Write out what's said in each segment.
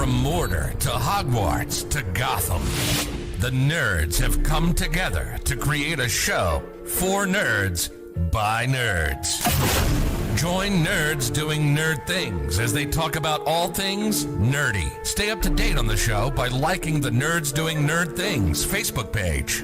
From Mordor to Hogwarts to Gotham, the nerds have come together to create a show for nerds by nerds. Join nerds doing nerd things as they talk about all things nerdy. Stay up to date on the show by liking the Nerds Doing Nerd Things Facebook page.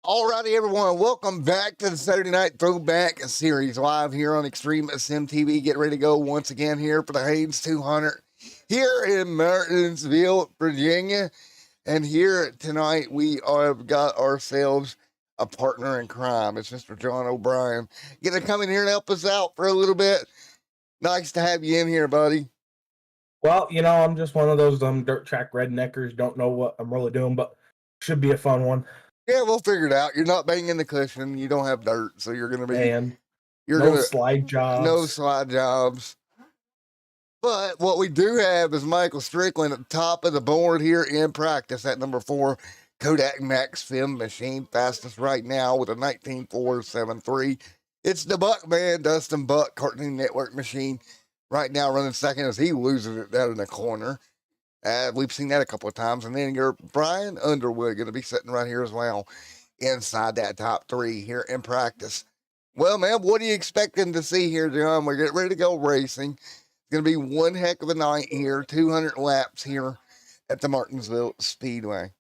Alrighty, everyone, welcome back to the Saturday Night Throwback series live here on Extreme SMTV. Get ready to go once again here for the Haynes 200 here in Martinsville, Virginia. And here tonight we have got ourselves a partner in crime. It's Mr. John O'Brien. Gonna come in here and help us out for a little bit. Nice to have you in here, buddy. Well, you know, I'm just one of those dirt track redneckers. Don't know what I'm really doing, but should be a fun one. Yeah, we'll figure it out. You're not banging the cushion. You don't have dirt, so you're gonna be. And no slide jobs. No slide jobs. But what we do have is Michael Strickland at the top of the board here in practice at number 4, Kodak Max Film Machine, fastest right now with a 19.473. It's the Buck Man, Dustin Buck, Cartoon Network Machine, right now running second as he loses it down in the corner. We've seen that a couple of times. And then your Brian Underwood going to be sitting right here as well inside that top 3 here in practice. Well, man, what are you expecting to see here, John? We're getting ready to go racing. It's going to be one heck of a night here, 200 laps here at the Martinsville Speedway.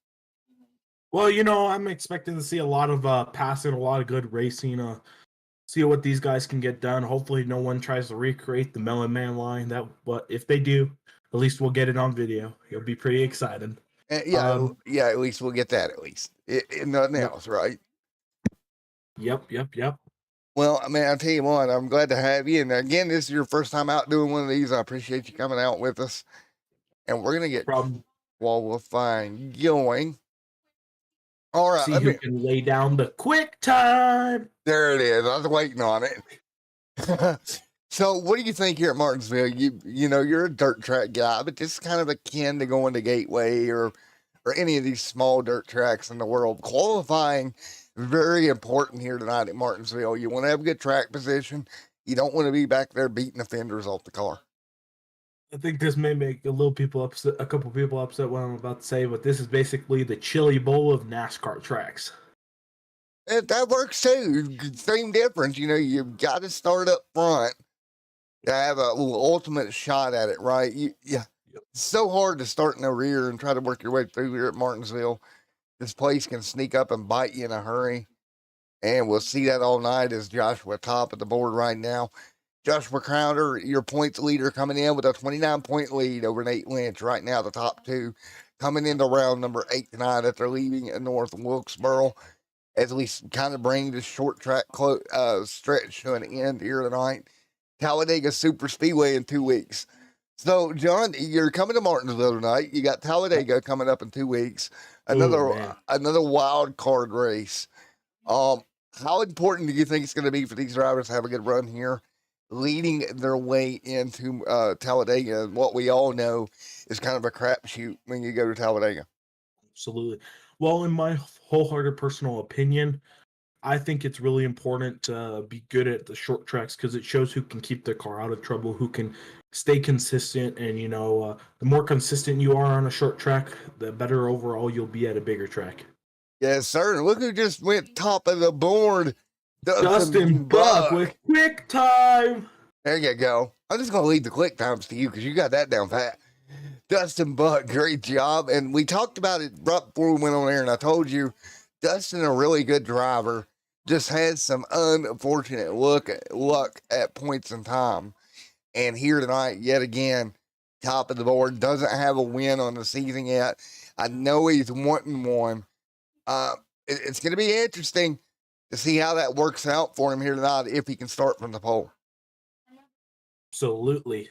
Well, you know, I'm expecting to see a lot of passing, a lot of good racing, see what these guys can get done. Hopefully no one tries to recreate the Melon Man line. But if they do, at least we'll get it on video. It'll be pretty exciting. Yeah, at least we'll get that at least. Nothing else, right? Yep. Well, I mean, I'll tell you what, I'm glad to have you. And again, this is your first time out doing one of these. I appreciate you coming out with us. and we're gonna get From qualifying going. All right, see who can lay down the quick time. there it is. I was waiting on it. So, what do you think here at Martinsville? You know, you're a dirt track guy, but this is kind of akin to going to Gateway or any of these small dirt tracks in the world. Qualifying very important here tonight at Martinsville. You want to have a good track position. You don't want to be back there beating the fenders off the car. I think this may make a couple people upset what I'm about to say, but this is basically the chili bowl of NASCAR tracks. That works too. Same difference. You know, you've got to start up front to have a little ultimate shot at it, right? It's so hard to start in the rear and try to work your way through here at Martinsville. This place can sneak up and bite you in a hurry. And we'll see that all night as Joshua top of the board right now. Joshua Crowder, your points leader, coming in with a 29-point lead over Nate Lynch right now, the top two, coming into round number 8 tonight after leaving at North Wilkesboro, as we kind of bring this short track stretch to an end here tonight. Talladega Super Speedway in 2 weeks. So, John, you're coming to Martinsville tonight. You got Talladega coming up in 2 weeks. Another wild card race. How important do you think it's going to be for these drivers to have a good run here, leading their way into Talladega? And what we all know is kind of a crapshoot when you go to Talladega. Absolutely. Well, in my wholehearted personal opinion, I think it's really important to be good at the short tracks because it shows who can keep their car out of trouble, who can stay consistent. And, the more consistent you are on a short track, the better overall you'll be at a bigger track. Yes, sir. Look who just went top of the board. Dustin Buck with quick time. There you go. I'm just going to leave the quick times to you because you got that down pat. Dustin Buck, great job. And we talked about it right before we went on air, and I told you, Dustin, a really good driver, just has some unfortunate luck at points in time. And here tonight, yet again, top of the board, doesn't have a win on the season yet. I know he's wanting one. It's going to be interesting to see how that works out for him here tonight if he can start from the pole. Absolutely.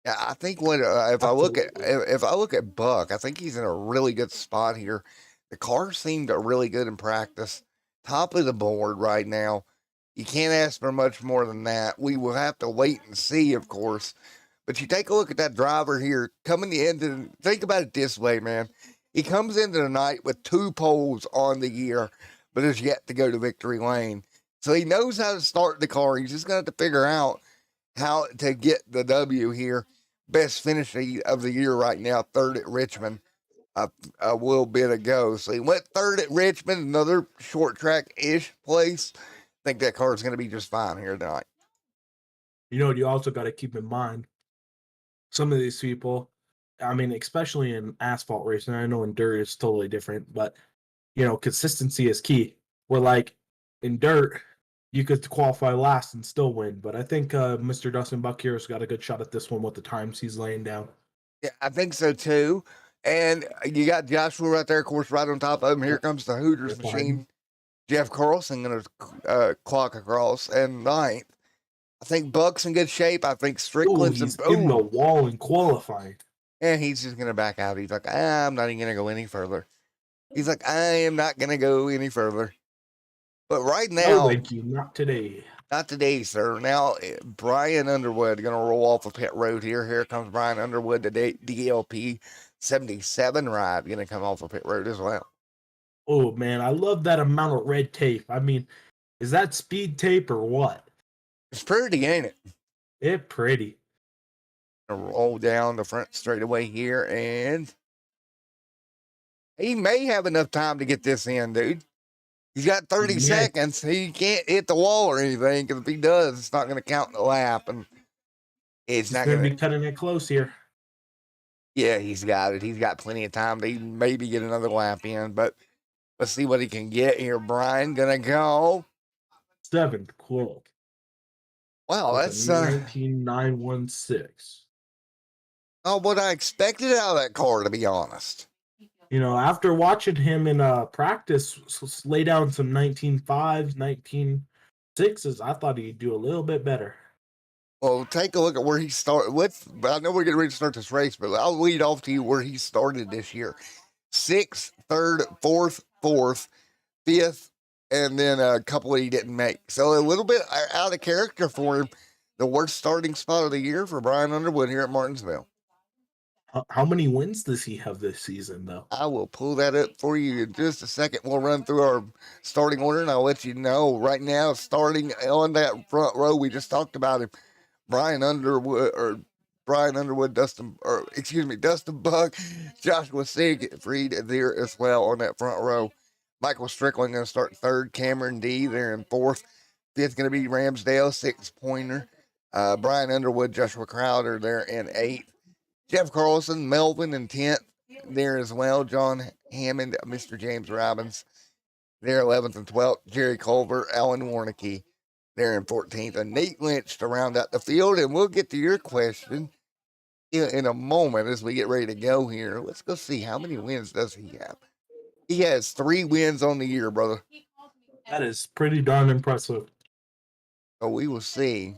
Yeah, I think if I look at Buck, I think he's in a really good spot here. The car seemed really good in practice. Top of the board right now. You can't ask for much more than that. We will have to wait and see, of course. But you take a look at that driver here coming into. Think about it this way, man. He comes into the night with 2 poles on the year, but is yet to go to victory lane. So he knows how to start the car. He's just going to have to figure out how to get the W here. Best finish of the year right now, 3rd at Richmond, a little bit ago. So he went 3rd at Richmond, another short track-ish place. I think that car is going to be just fine here tonight. You also got to keep in mind, some of these people, I mean, especially in asphalt racing, I know in dirt it's totally different, but, consistency is key. Where, like, in dirt, you could qualify last and still win. But I think Mr. Dustin Buck here has got a good shot at this one with the times he's laying down. Yeah, I think so, too. And you got Joshua right there, of course, right on top of him. Here comes the Hooters machine. Jeff Carlson going to clock across and 9th. I think Buck's in good shape. I think Strickland's in the wall in qualifying. And he's just going to back out. He's like, I'm not even going to go any further. He's like, I am not going to go any further. But right now. No, thank you. Not today. Not today, sir. Now, Brian Underwood going to roll off of pit road here. Here comes Brian Underwood, the DLP 77 ride, going to come off of pit road as well. Oh, man, I love that amount of red tape. I mean, is that speed tape or what? It's pretty, ain't it? It's pretty. Roll down the front straightaway here, and he may have enough time to get this in, dude. He's got 30 seconds. He can't hit the wall or anything, because if he does, it's not going to count in the lap, and it's not going to be cutting it close here. Yeah, he's got it. He's got plenty of time to maybe get another lap in, but let's see what he can get here. Brian going to go 7th quote. Wow, that's 19.916. Oh, what I expected out of that car, to be honest. After watching him in practice lay down some 19.5s, 19.6s, I thought he'd do a little bit better. Well, take a look at where he started. I know we're getting ready to start this race, but I'll lead off to you where he started this year: sixth, third, fourth, fifth, and then a couple he didn't make. So a little bit out of character for him. The worst starting spot of the year for Brian Underwood here at Martinsville. How many wins does he have this season, though? I will pull that up for you in just a second. We'll run through our starting order, and I'll let you know right now. Starting on that front row, we just talked about him, Brian Underwood, Dustin Buck, Joshua Siegfried there as well on that front row. Michael Strickland going to start third, Cameron D there in fourth. Fifth going to be Ramsdale, sixth Pointer. Brian Underwood, Joshua Crowder there in eighth. Jeff Carlson, Melvin in 10th there as well. John Hammond, Mr. James Robbins there 11th and 12th. Jerry Culver, Alan Warnicki there in 14th. And Nate Lynch to round out the field. And we'll get to your question in a moment as we get ready to go here. Let's go see how many wins does he have. He has 3 wins on the year, brother. That is pretty darn impressive. So we will see.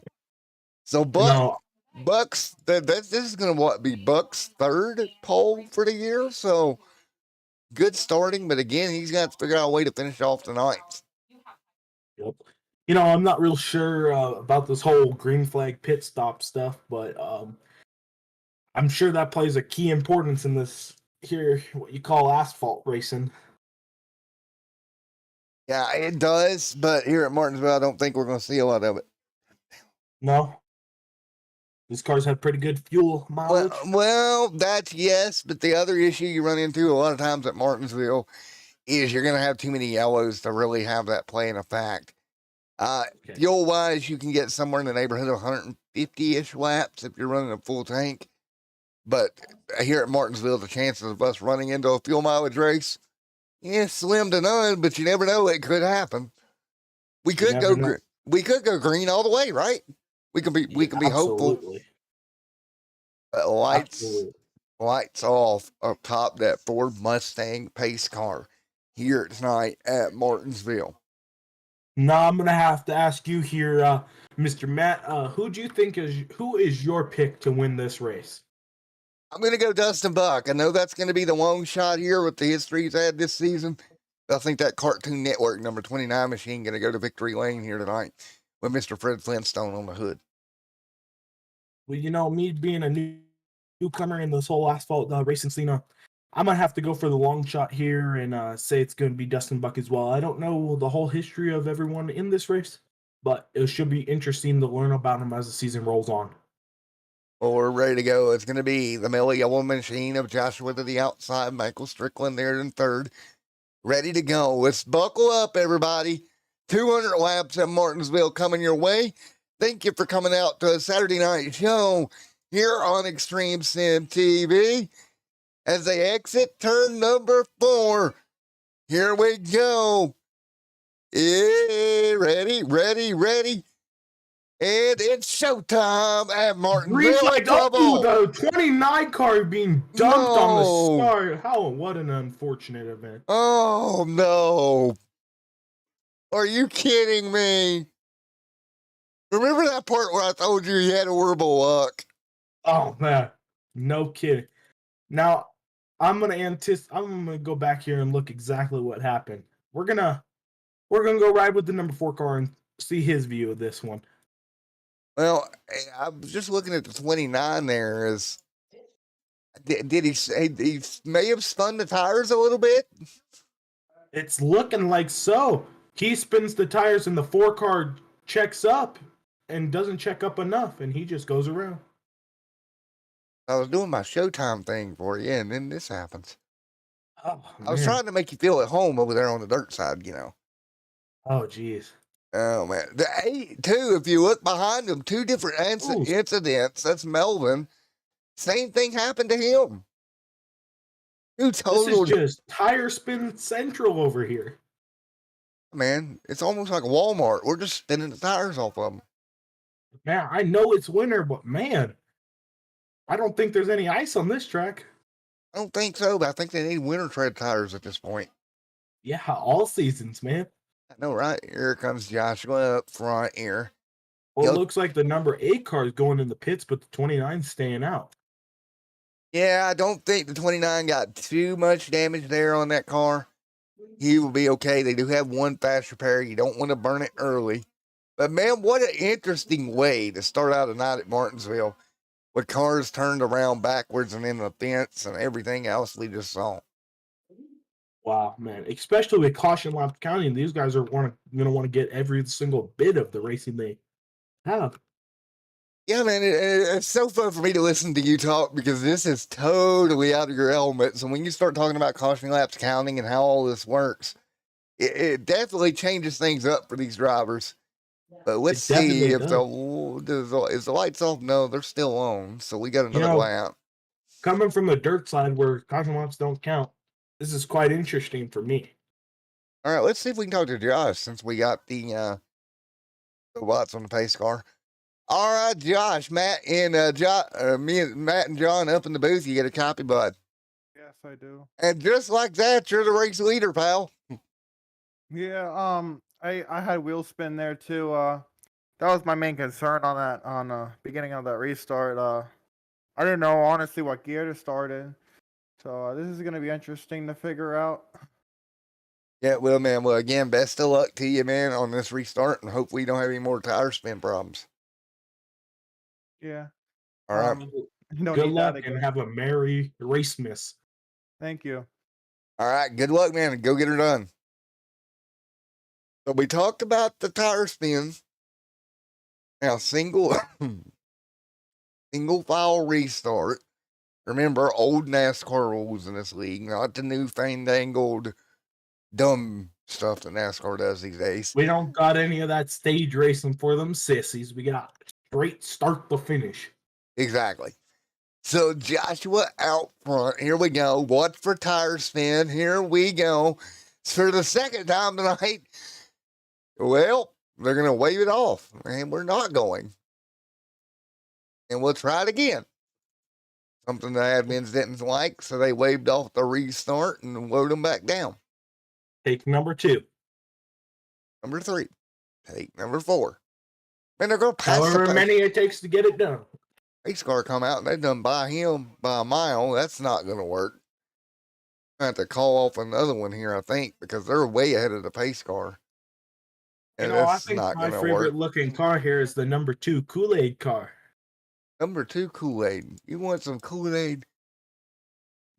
So Buck's this is going to be Buck's third pole for the year. So good starting, but again, he's got to figure out a way to finish off tonight. Yep. I'm not real sure about this whole green flag pit stop stuff, but I'm sure that plays a key importance in this here, what you call asphalt racing. Yeah, it does, but here at Martinsville, I don't think we're going to see a lot of it. No. These cars have pretty good fuel mileage. Well, that's yes, but the other issue you run into a lot of times at Martinsville is you're going to have too many yellows to really have that play in effect. Fuel-wise, you can get somewhere in the neighborhood of 150-ish laps if you're running a full tank. But here at Martinsville, the chances of us running into a fuel mileage race, slim to none, but you never know. It could happen. We could go green all the way, right? We can be hopeful. Lights off up top that Ford Mustang pace car here tonight at Martinsville. Now I'm gonna have to ask you here, Mr. Matt. Who do you think who is your pick to win this race? I'm gonna go Dustin Buck. I know that's gonna be the long shot here with the history he's had this season. I think that Cartoon Network number 29 machine gonna go to victory lane here tonight with Mr. Fred Flintstone on the hood. Well, me being a newcomer in this whole asphalt racing scene, I'm going to have to go for the long shot here and say it's going to be Dustin Buck as well. I don't know the whole history of everyone in this race, but it should be interesting to learn about him as the season rolls on. Well, we're ready to go. It's going to be the Mellow Yellow Machine of Joshua to the outside, Michael Strickland there in third. Ready to go. Let's buckle up, everybody. 200 laps at Martinsville coming your way. Thank you for coming out to a Saturday night show here on Extreme Sim TV. As they exit turn number 4, here we go. Ready. And it's showtime at Martinsville. The 29 car being dumped on the start. What an unfortunate event. Oh, no. Are you kidding me? Remember that part where I told you he had horrible luck? Oh, man. No kidding. Now, I'm gonna go back here and look exactly what happened. We're gonna go ride with the number 4 car and see his view of this one. Well, I'm just looking at the 29 there. Did he may have spun the tires a little bit? It's looking like so. He spins the tires and the 4 car checks up and doesn't check up enough, and he just goes around. I was doing my Showtime thing for you, and then this happens. Oh, I was trying to make you feel at home over there on the dirt side, Oh, geez. Oh, man. The A2, if you look behind him, 2 different incidents. That's Melvin. Same thing happened to him. This is just tire spin central over here. Man, it's almost like Walmart. We're just spinning the tires off of them. Man, I know it's winter, but man, I don't think there's any ice on this track. I don't think so, but I think they need winter tread tires at this point. Yeah, all seasons, man. I know, right? Here comes Joshua up front here. Well, it looks like the number 8 car is going in the pits, but the 29 is staying out. Yeah, I don't think the 29 got too much damage there on that car. He will be okay. They do have one fast repair. You don't want to burn it early. But man, what an interesting way to start out a night at Martinsville with cars turned around backwards and in the fence and everything else we just saw. Wow, man. Especially with caution laps counting, these guys are going to want to get every single bit of the racing they have. Yeah, man, it's so fun for me to listen to you talk because this is totally out of your element. So when you start talking about caution laps counting and how all this works, it definitely changes things up for these drivers. But let's see if is the lights off? No, they're still on. So we got another lap. Coming from the dirt side where caution laps don't count, this is quite interesting for me. All right, let's see if we can talk to Josh since we got the lights on the pace car. All right, Josh, Matt, and me and Matt and John up in the booth. You get a copy, bud. Yes, I do. And just like that, you're the race leader, pal. Yeah. I had wheel spin there too. That was my main concern on that beginning of that restart. I didn't know honestly what gear to start in, so this is gonna be interesting to figure out. Yeah, well, man. Well, again, best of luck to you, man, on this restart, and hope we don't have any more tire spin problems. Yeah. All right. Good luck and have a merry race miss. Thank you. All right. Good luck, man, and go get her done. So we talked about the tire spins. Now, single file restart. Remember, old NASCAR rules in this league, not the new fandangled dumb stuff that NASCAR does these days. We don't got any of that stage racing for them sissies. We got straight start to finish. Exactly. So Joshua out front. Here we go. Watch for tire spin. Here we go. It's for the second time tonight. Well, they're going to wave it off, and we're not going. And we'll try it again. Something the admins didn't like, so they waved off the restart and load them back down. Take number 2. Number 3. Take number 4. Man, they're going to pass however many it takes to get it done. Race car come out and they done by him by a mile. That's not going to work. I have to call off another one here, I think, because they're way ahead of the pace car. And I think my favorite looking car here is the number 2 Kool-Aid car. Number 2 Kool-Aid. You want some Kool-Aid?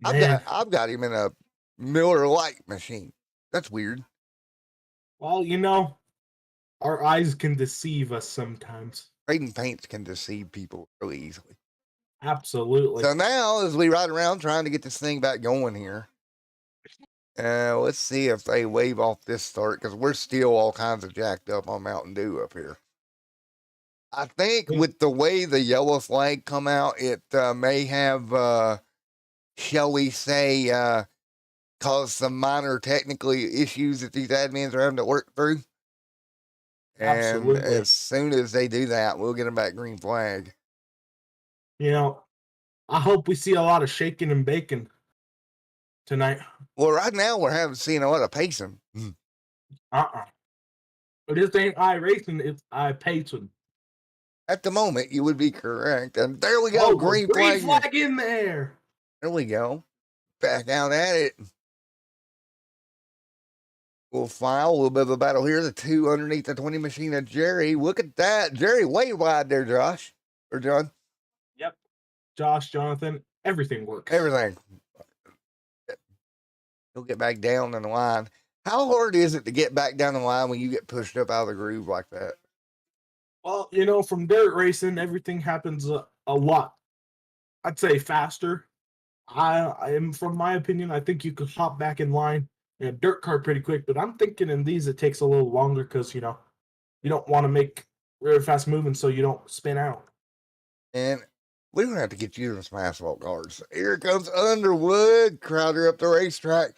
I've got him in a Miller Lite machine. That's weird. Well, our eyes can deceive us sometimes. Trading paints can deceive people really easily. Absolutely. So now, as we ride around trying to get this thing back going here, let's see if they wave off this start, because we're still all kinds of jacked up on Mountain Dew up here. I think with the way the yellow flag come out, it may have, shall we say, caused some minor technical issues that these admins are having to work through. And Absolutely. as soon as they do that, we'll get them back green flag. I hope we see a lot of shaking and baking tonight. Well, right now we're seeing a lot of pacing. But this ain't iRacing, it's iPacing. At the moment, you would be correct. And there we go, green flag in there. There we go. Back out at it. We'll file a little bit of a battle here. The 2 underneath the 20 machine of Jerry. Look at that. Jerry way wide there, Josh. Or John. Yep. Josh, Jonathan, everything works. Everything. He'll get back down in the line. How hard is it to get back down the line when you get pushed up out of the groove like that? Well, from dirt racing, everything happens a lot. I'd say faster. I am, from my opinion, I think you could hop back in line in a dirt car pretty quick, but I'm thinking in these it takes a little longer because, you don't want to make really fast movements so you don't spin out. And we're going to have to get you some asphalt cars. Here comes Underwood, Crowder up the racetrack.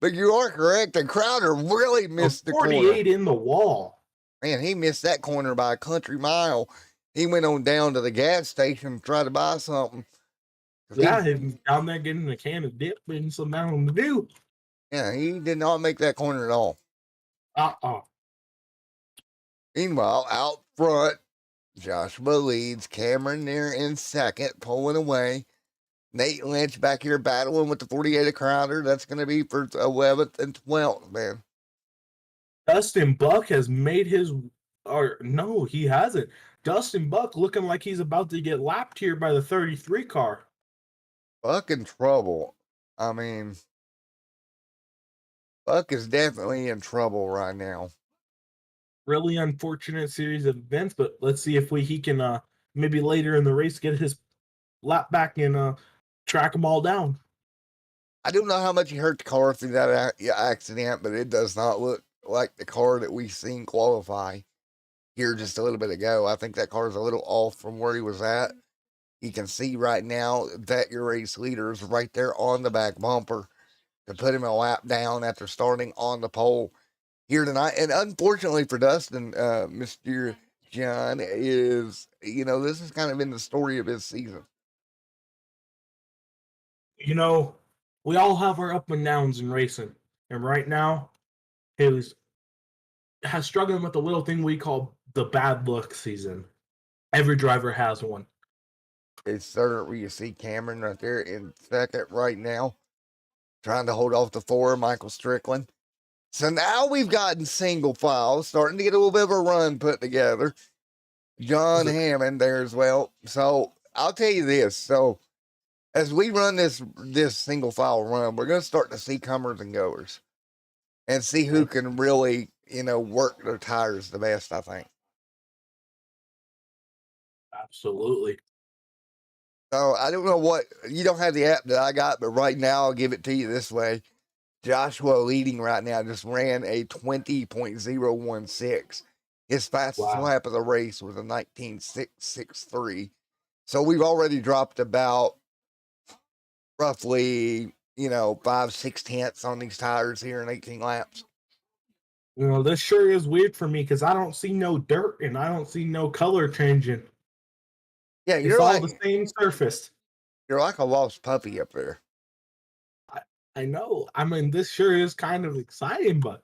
But you are correct, and Crowder really missed the 48 in the wall. Man, he missed that corner by a country mile. He went on down to the gas station to try to buy something. Yeah, he's down there getting a can of dip and some Mountain Dew. Yeah, he did not make that corner at all. Uh-uh. Meanwhile, out front, Joshua leads. Cameron there in second, pulling away. Nate Lynch back here battling with the 48 of Crowder. That's going to be for 11th and 12th, man. Dustin Buck has made his, or no, he hasn't. Dustin Buck looking like he's about to get lapped here by the 33 car. Buck in trouble. I mean, Buck is definitely in trouble right now. Really unfortunate series of events, but let's see if he can maybe later in the race get his lap back and track them all down. I don't know how much he hurt the car through that accident, but it does not look like the car that we've seen qualify here just a little bit ago. I think that car is a little off from where he was at. You can see right now that your race leader is right there on the back bumper to put him a lap down after starting on the pole here tonight. And unfortunately for Dustin, Mr. John, is, this has kind of been the story of his season. We all have our up and downs in racing. And right now, he has struggling with the little thing we call the bad luck season. Every driver has one. It's certain you see Cameron right there in second right now, trying to hold off the 4, Michael Strickland. So now we've gotten single file, starting to get a little bit of a run put together. John Hammond there as well. So I'll tell you this. So as we run this single file run, we're going to start to see comers and goers and see who can really, work their tires the best, I think. Absolutely. So I don't know what, you don't have the app that I got, but right now I'll give it to you this way. Joshua leading right now, just ran a 20.016. His fastest lap of the race was a 19.663. So we've already dropped about roughly, 5/6 on these tires here in 18 laps. This sure is weird for me because I don't see no dirt and I don't see no color changing. Yeah, it's all the same surface. You're like a lost puppy up there. I know. I mean, this sure is kind of exciting, but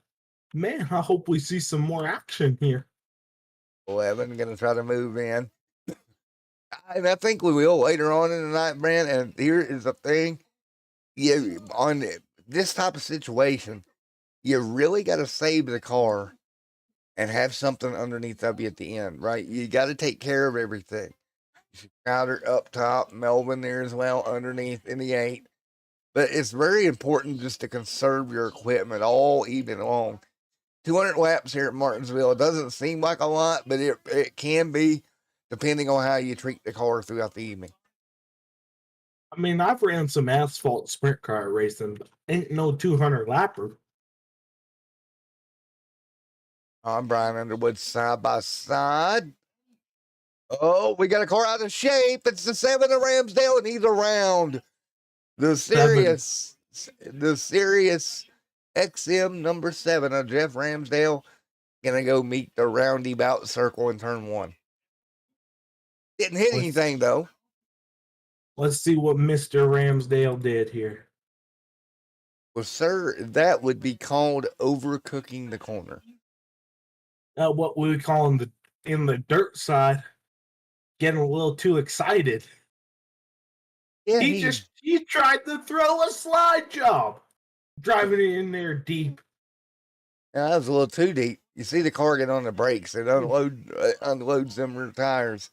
man, I hope we see some more action here. 11 going to try to move in. And I think we will later on in the night, Brand. And here is the thing. On this type of situation, you really got to save the car and have something underneath of you at the end, right? You got to take care of everything. Crowder up top, Melvin there as well, underneath in the 8. But it's very important just to conserve your equipment all evening long. 200 laps here at Martinsville. It doesn't seem like a lot, but it can be, depending on how you treat the car throughout the evening. I mean, I've ran some asphalt sprint car racing, but ain't no 200 lapper. I'm Brian Underwood, side by side. Oh, we got a car out of shape. It's the 7 of Ramsdale, and he's around. The Sirius XM number 7 of Jeff Ramsdale gonna go meet the roundabout circle in turn 1. Didn't hit anything though. Let's see what Mr. Ramsdale did here. Well, sir, that would be called overcooking the corner. What we would call in the dirt side, getting a little too excited. Yeah, he tried to throw a slide job, driving it in there deep. Yeah, that was a little too deep. You see the car get on the brakes. It unloads them tires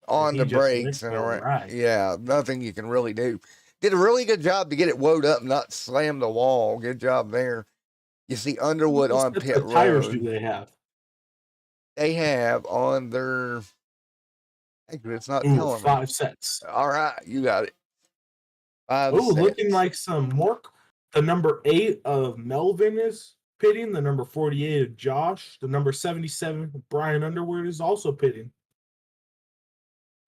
on the brakes and around. Right. Yeah, nothing you can really do. Did a really good job to get it woed up, not slam the wall. Good job there. You see Underwood on pit road. What tires do they have? They have on their. It's not telling 5 sets. All right, you got it. 5 sets. Looking like some more. The number 8 of Melvin is pitting. The number 48 of Josh. The number 77 of Brian Underwood is also pitting.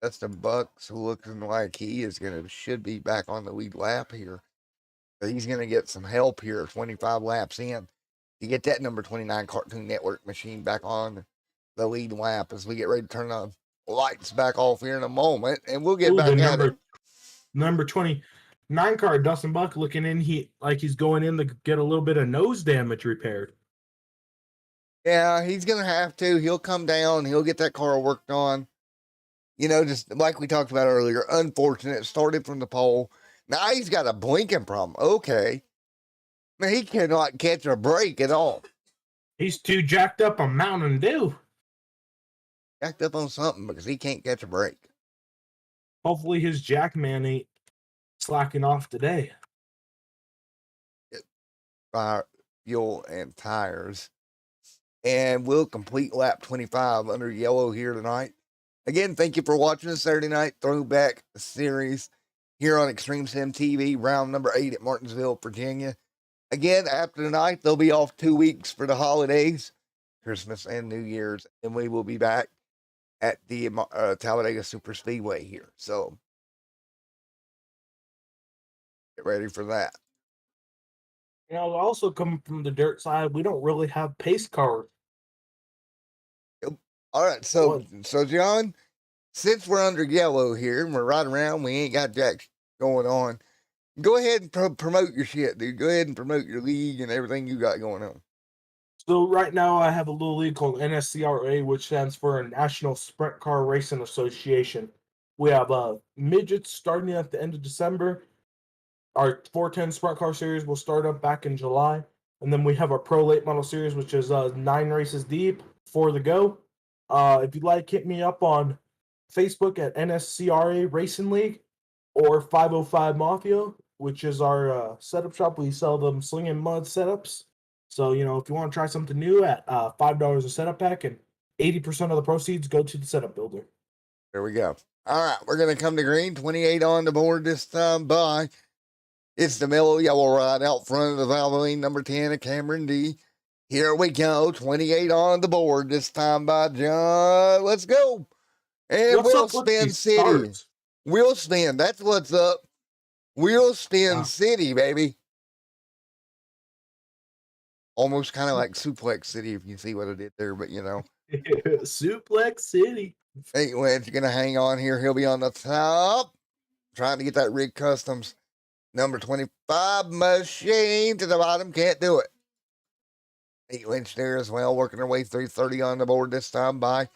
That's the Bucks looking like he should be back on the lead lap here. But he's going to get some help here 25 laps in to get that number 29 Cartoon Network machine back on the lead lap as we get ready to turn the lights back off here in a moment, and we'll get back at it. Number 29 car, Dustin Buck, looking in he's going in to get a little bit of nose damage repaired. Yeah, he's going to have to. He'll come down. He'll get that car worked on. just like we talked about earlier, unfortunate. Started from the pole. Now he's got a blinking problem. Okay. Man, he cannot catch a break at all. He's too jacked up on Mountain Dew. Jacked up on something because he can't catch a break. Hopefully his Jackman ain't slacking off today. Fire, fuel, and tires. And we'll complete lap 25 under yellow here tonight. Again, thank you for watching the Saturday Night Throwback series here on Extreme Sim TV, round number 8 at Martinsville, Virginia. Again, after tonight, they'll be off 2 weeks for the holidays, Christmas and New Year's, and we will be back at the Talladega Super Speedway here. So, get ready for that. Also coming from the dirt side, we don't really have pace cars. All right, so John, since we're under yellow here and we're right around, we ain't got jack going on. Go ahead and promote your shit, dude. Go ahead and promote your league and everything you got going on. So right now I have a little league called NSCRA, which stands for National Sprint Car Racing Association. We have midgets starting at the end of December. Our 410 Sprint Car Series will start up back in July. And then we have our Pro Late Model Series, which is 9 races deep, 4 to go. If you'd like, hit me up on Facebook at NSCRA Racing League or 505 Mafia, which is our setup shop. We sell them sling and mud setups. So, if you want to try something new at $5 a setup pack, and 80% of the proceeds go to the setup builder. There we go. All right, we're going to come to green. 28 on the board this time by. It's the mellow yellow ride out front of the Valvoline number 10 at Cameron D. Here we go. 28 on the board this time by John. Let's go. And Wheel Spin City. Starts? Wheel Spin. That's what's up. Wheel Spin City, baby. Almost kind of like Suplex City, if you see what I did there, but Suplex City. 8 winch going to hang on here. He'll be on the top. Trying to get that Rig Customs number 25 machine to the bottom. Can't do it. 8 winch there as well. Working her way through 30 on the board this time by.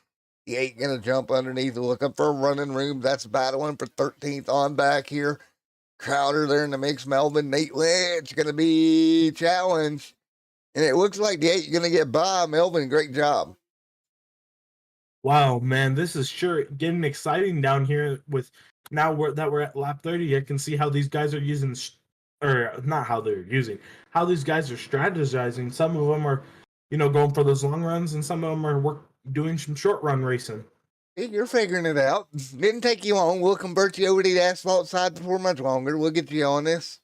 The 8 going to jump underneath, looking for a running room. That's battling for 13th on back here. Crowder there in the mix. Melvin, 8 winch going to be challenged. And it looks like the 8 going to get by. Melvin, great job. Wow, man, this is sure getting exciting down here with now we're at lap 30. I can see how these guys are using, or not how they're using, how these guys are strategizing. Some of them are, going for those long runs, and some of them are doing some short run racing. You're figuring it out. Didn't take you long. We'll convert you over to the asphalt side before much longer. We'll get you on this.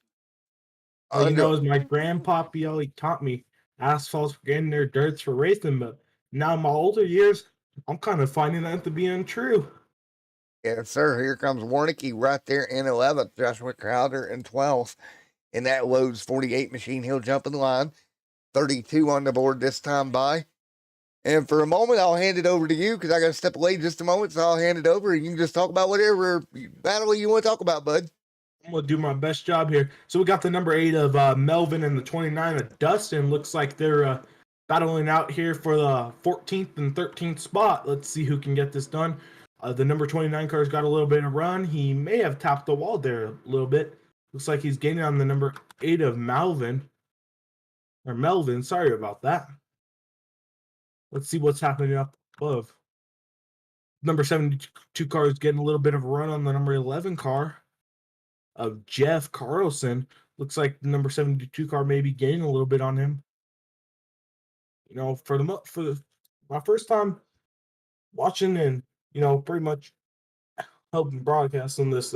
As my grandpa, he taught me asphalt's for getting their dirts for racing, but now in my older years, I'm kind of finding that to be untrue. Yes, sir. Here comes Warnicky right there in 11th. Joshua Crowder in 12th. And that loads 48 machine. He'll jump in the line. 32 on the board this time by. And for a moment, I'll hand it over to you because I got to step away just a moment. So I'll hand it over and you can just talk about whatever battle you want to talk about, bud. I'm going to do my best job here. So we got the number 8 of Melvin and the 29 of Dustin. Looks like they're battling out here for the 14th and 13th spot. Let's see who can get this done. The number 29 car's got a little bit of run. He may have tapped the wall there a little bit. Looks like he's gaining on the number 8 of Melvin. Sorry about that. Let's see what's happening up above. Number 72 car is getting a little bit of a run on the number 11 car of Jeff Carlson. Looks like the number 72 car may be gaining a little bit on him. For my first time watching and pretty much helping broadcast on this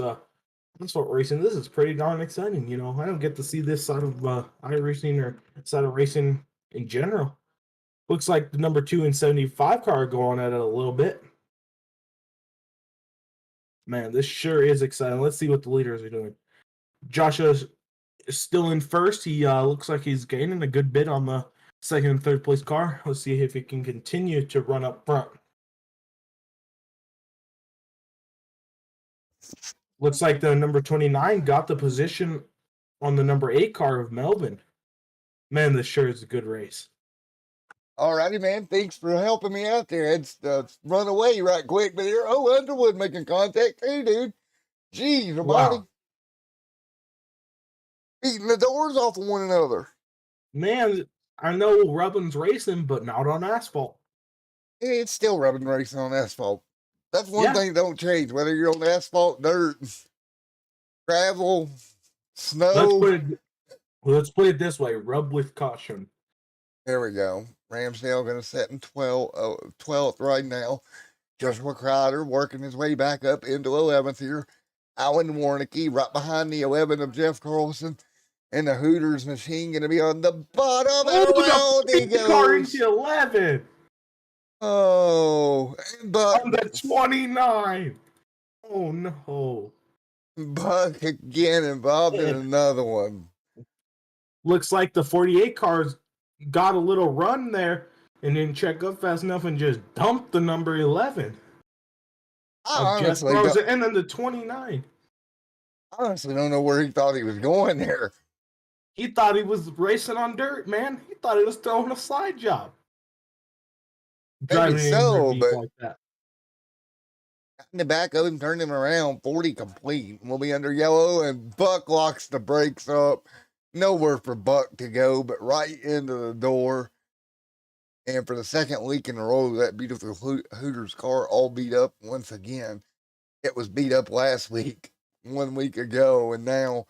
asphalt racing, this is pretty darn exciting. I don't get to see this side of iRacing or side of racing in general. Looks like the number 2 and 75 car are going at it a little bit. Man, this sure is exciting. Let's see what the leaders are doing. Joshua is still in first. He looks like he's gaining a good bit on the second and third place car. Let's see if he can continue to run up front. Looks like the number 29 got the position on the number 8 car of Melvin. Man, this sure is a good race. All righty, man. Thanks for helping me out there. It's run away right quick, but here, Underwood making contact too, dude. Jeez, almighty. Wow. Beating the doors off of one another. Man, I know rubbing's racing, but not on asphalt. It's still rubbing racing on asphalt. That's one Yeah. thing that don't change, whether you're on asphalt, dirt, gravel, snow. Let's put it this way: rub with caution. There we go. Ramsdale going to set in 12th right now. Joshua Crowder working his way back up into 11th here. Alan Warnicki right behind the 11 of Jeff Carlson. And the Hooters machine going to be on the bottom. Oh, And around he the car goes. into 11. Oh, Buck. On the 29. Oh, no. Buck again involved in another one. Looks like the 48 cars got a little run there and didn't check up fast enough and just dumped the number 11. Honestly, and then the 29. I honestly don't know where he thought he was going there. He thought he was racing on dirt, man. He thought he was throwing a slide job. Maybe so, but like that. in the back of him, turned him around, 40 complete. We'll be under yellow, and Buck locks the brakes up. Nowhere for Buck to go, but right into the door. And for the second week in a row, that beautiful Hooters car all beat up once again. It was beat up last week, 1 week ago, and now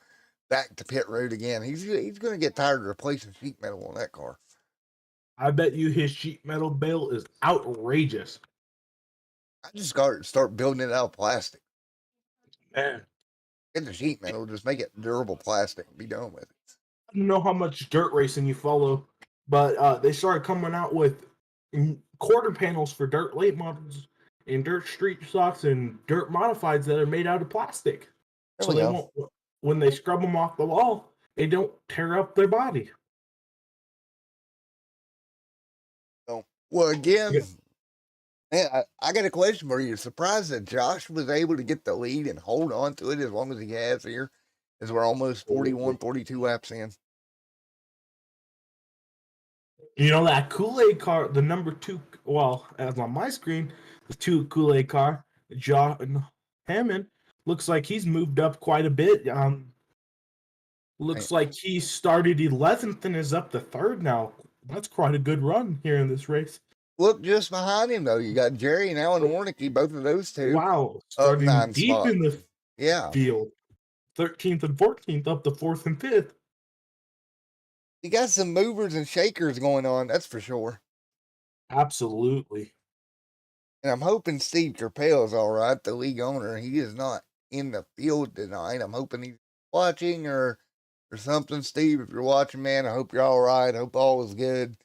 back to pit road again. He's going to get tired of replacing sheet metal on that car. I bet you his sheet metal bill is outrageous. I just got to start building it out of plastic. Man, Get the sheet metal, just make it durable plastic and be done with it. I don't know how much dirt racing you follow, but they started coming out with quarter panels for dirt late models and dirt street stocks and dirt modifieds that are made out of plastic. So they won't, when they scrub them off the wall, they don't tear up their body. So, well, again, man, I got a question for you. Surprised that Josh was able to get the lead and hold on to it as long as he has here, as we're almost 41, 42 laps in. You know, that Kool-Aid car, the number 2, well, as on my screen, the 2 Kool-Aid car, John Hammond, looks like he's moved up quite a bit. Looks like he started 11th and is up to 3rd now. That's quite a good run here in this race. Look just behind him, though. You got Jerry and Alan Warnicki, both of those two. Wow. Starting deep spots in the Yeah. field. 13th and 14th up to 4th and 5th. You got some movers and shakers going on, that's for sure. Absolutely. And I'm hoping Steve Kerpel is all right, the league owner. He is not in the field tonight. I'm hoping he's watching or something. Steve, if you're watching, man, I hope you're all right. I hope all is good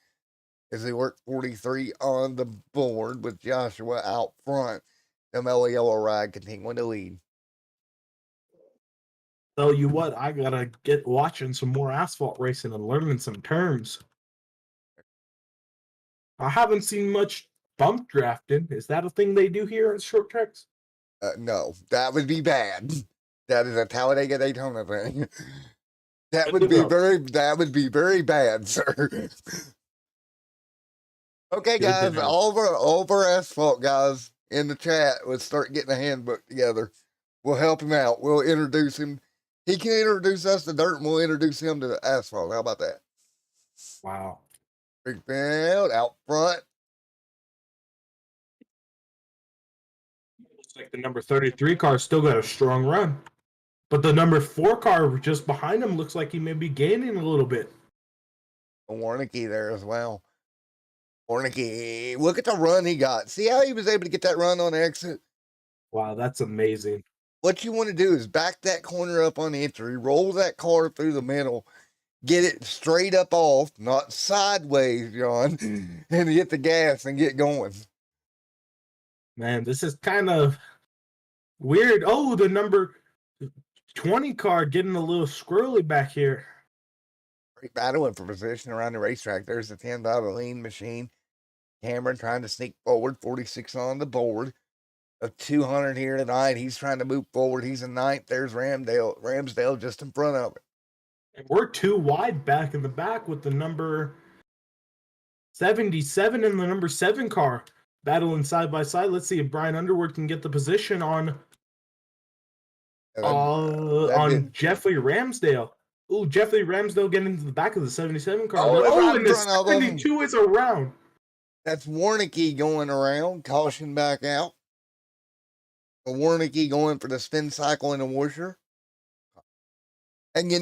as they work 43 on the board with Joshua out front. The Mellow Yellow Ride continuing to lead. Tell you what, I gotta get watching some more asphalt racing and learning some terms. I haven't seen much bump drafting. Is that a thing they do here in short tracks? No, that would be bad. That is a Talladega Daytona thing. That would be very bad, sir. Okay, guys, all of our asphalt guys in the chat, let's start getting a handbook together. We'll help him out. We'll introduce him. He can introduce us to dirt, and we'll introduce him to the asphalt. How about that? Wow. Big field out front. Looks like the number 33 car still got a strong run. But the number 4 car just behind him looks like he may be gaining a little bit. Warnicki there as well. Warnicki, look at the run he got. See how he was able to get that run on exit? Wow, that's amazing. What you want to do is back that corner up on entry, roll that car through the middle, get it straight up off, not sideways, John, and hit the gas and get going. Man, this is kind of weird. Oh, the number 20 car getting a little squirrely back here. Great battling for position around the racetrack. There's the 10 by the lean machine. Cameron trying to sneak forward, 46 on the board. A 200 here tonight. He's trying to move forward. He's in 9th. There's Ramsdale just in front of it. And we're too wide back in the back with the number 77 in the number 7 car, battling side by side. Let's see if Brian Underwood can get the position on Jeffrey Ramsdale. Ooh, Jeffrey Ramsdale getting into the back of the 77 car. Oh, it's right and in the front of him. 72 is around. That's Warnicki going around, caution back out. Warnicki going for the spin cycle in the washer. And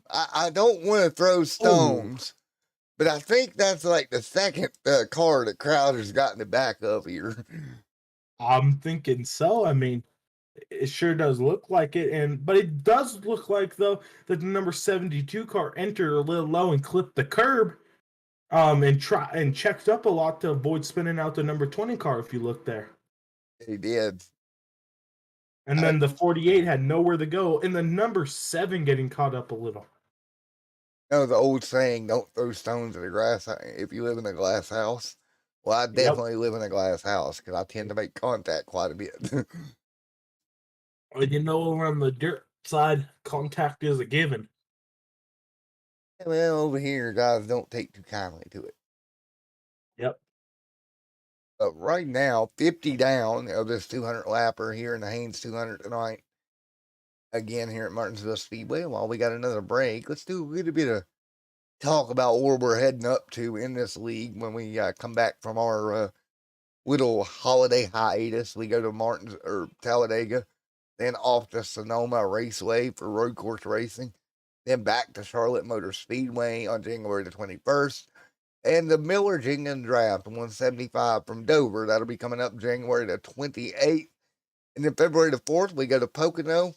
I don't want to throw stones, but I think that's like the second car that Crowder's got in the back of here. I'm thinking so. I mean, it sure does look like it, but it does look like though that the number 72 car entered a little low and clipped the curb, and checked up a lot to avoid spinning out the number 20 car. If you look there, He did. and then the 48 had nowhere to go, and the number 7 getting caught up a little. The old saying, "Don't throw stones at a grass if you live in a glass house." Well, I definitely live in a glass house because I tend to make contact quite a bit. Over on the dirt side, contact is a given. Well, over here, guys don't take too kindly to it. Yep. But right now, 50 down of this 200 lapper here in the Haynes 200 tonight. Again, here at Martinsville Speedway. While we got another break, let's do a little bit of talk about where we're heading up to in this league when we come back from our little holiday hiatus. We go to Talladega, then off to Sonoma Raceway for road course racing, then back to Charlotte Motor Speedway on January the 21st, and the Miller Jingling Draft 175 from Dover. That'll be coming up January the 28th, and then February the 4th, we go to Pocono,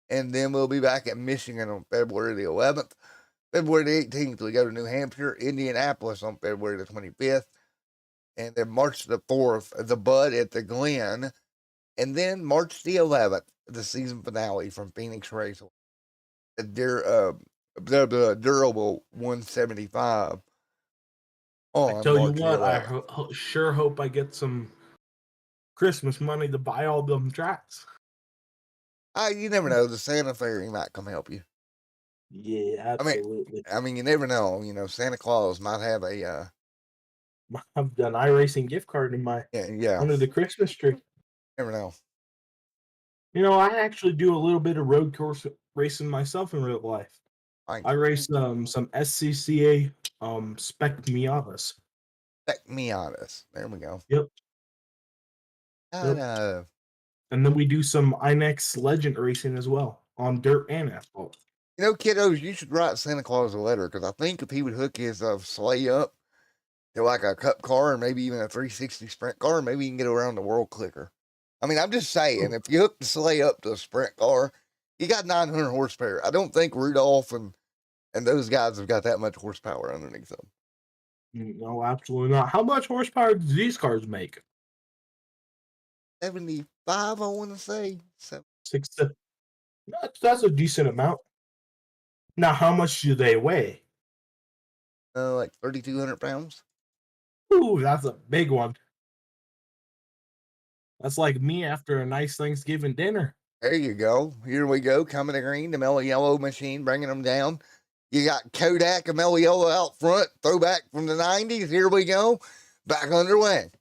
and then we'll be back at Michigan on February the 11th. February the 18th, we go to New Hampshire, Indianapolis on February the 25th, and then March the 4th, the Bud at the Glen, and then March the 11th, the season finale from Phoenix Raceway, the Durable 175. I tell you what, I sure hope I get some Christmas money to buy all them tracks. You never know. The Santa Fairy might come help you. Yeah, absolutely. I mean, you never know. Santa Claus might have a I've done iRacing gift card in my under the Christmas tree. Never know. I actually do a little bit of road course racing myself in real life. I race some SCCA Spec Miatas. Spec Miatas. There we go. Yep. And then we do some INEX Legend racing as well on dirt and asphalt. Kiddos, you should write Santa Claus a letter, because I think if he would hook his sleigh up to like a cup car and maybe even a 360 sprint car, maybe you can get around the world clicker. I mean, I'm just saying, if you hook the sleigh up to a sprint car, you got 900 horsepower. I don't think Rudolph and those guys have got that much horsepower underneath them. No, absolutely not. How much horsepower do these cars make? 75, I want to say. 6. That's a decent amount. Now, how much do they weigh? Like 3,200 pounds. Ooh, that's a big one. That's like me after a nice Thanksgiving dinner. There you go. Here we go. Coming to green, the Mellow Yellow machine, bringing them down. You got Kodak and Mellow Yellow out front. Throwback from the 90s. Here we go. Back underway.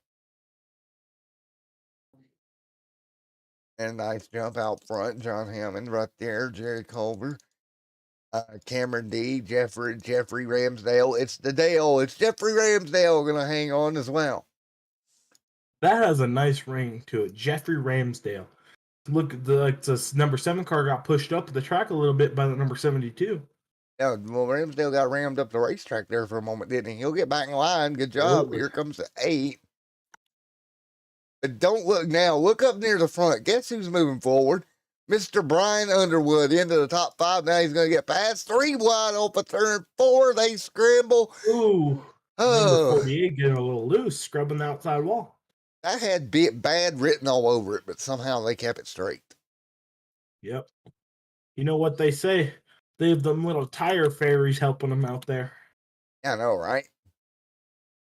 And a nice jump out front. John Hammond right there. Jerry Culver. Cameron D. Jeffrey Ramsdale. It's the Dale. It's Jeffrey Ramsdale going to hang on as well. That has a nice ring to it. Jeffrey Ramsdale. Look, the number 7 car got pushed up the track a little bit by the number 72. Yeah, well, Ramsdale got rammed up the racetrack there for a moment, didn't he? He'll get back in line. Good job. Here comes the 8. But don't look now. Look up near the front. Guess who's moving forward? Mr. Brian Underwood into the top 5. Now he's going to get past 3 wide off of turn 4. They scramble. Ooh. Number 48 getting a little loose, scrubbing the outside wall. That had bad written all over it, but somehow they kept it straight. Yep. You know what they say? They have them little tire fairies helping them out there. Yeah, I know, right?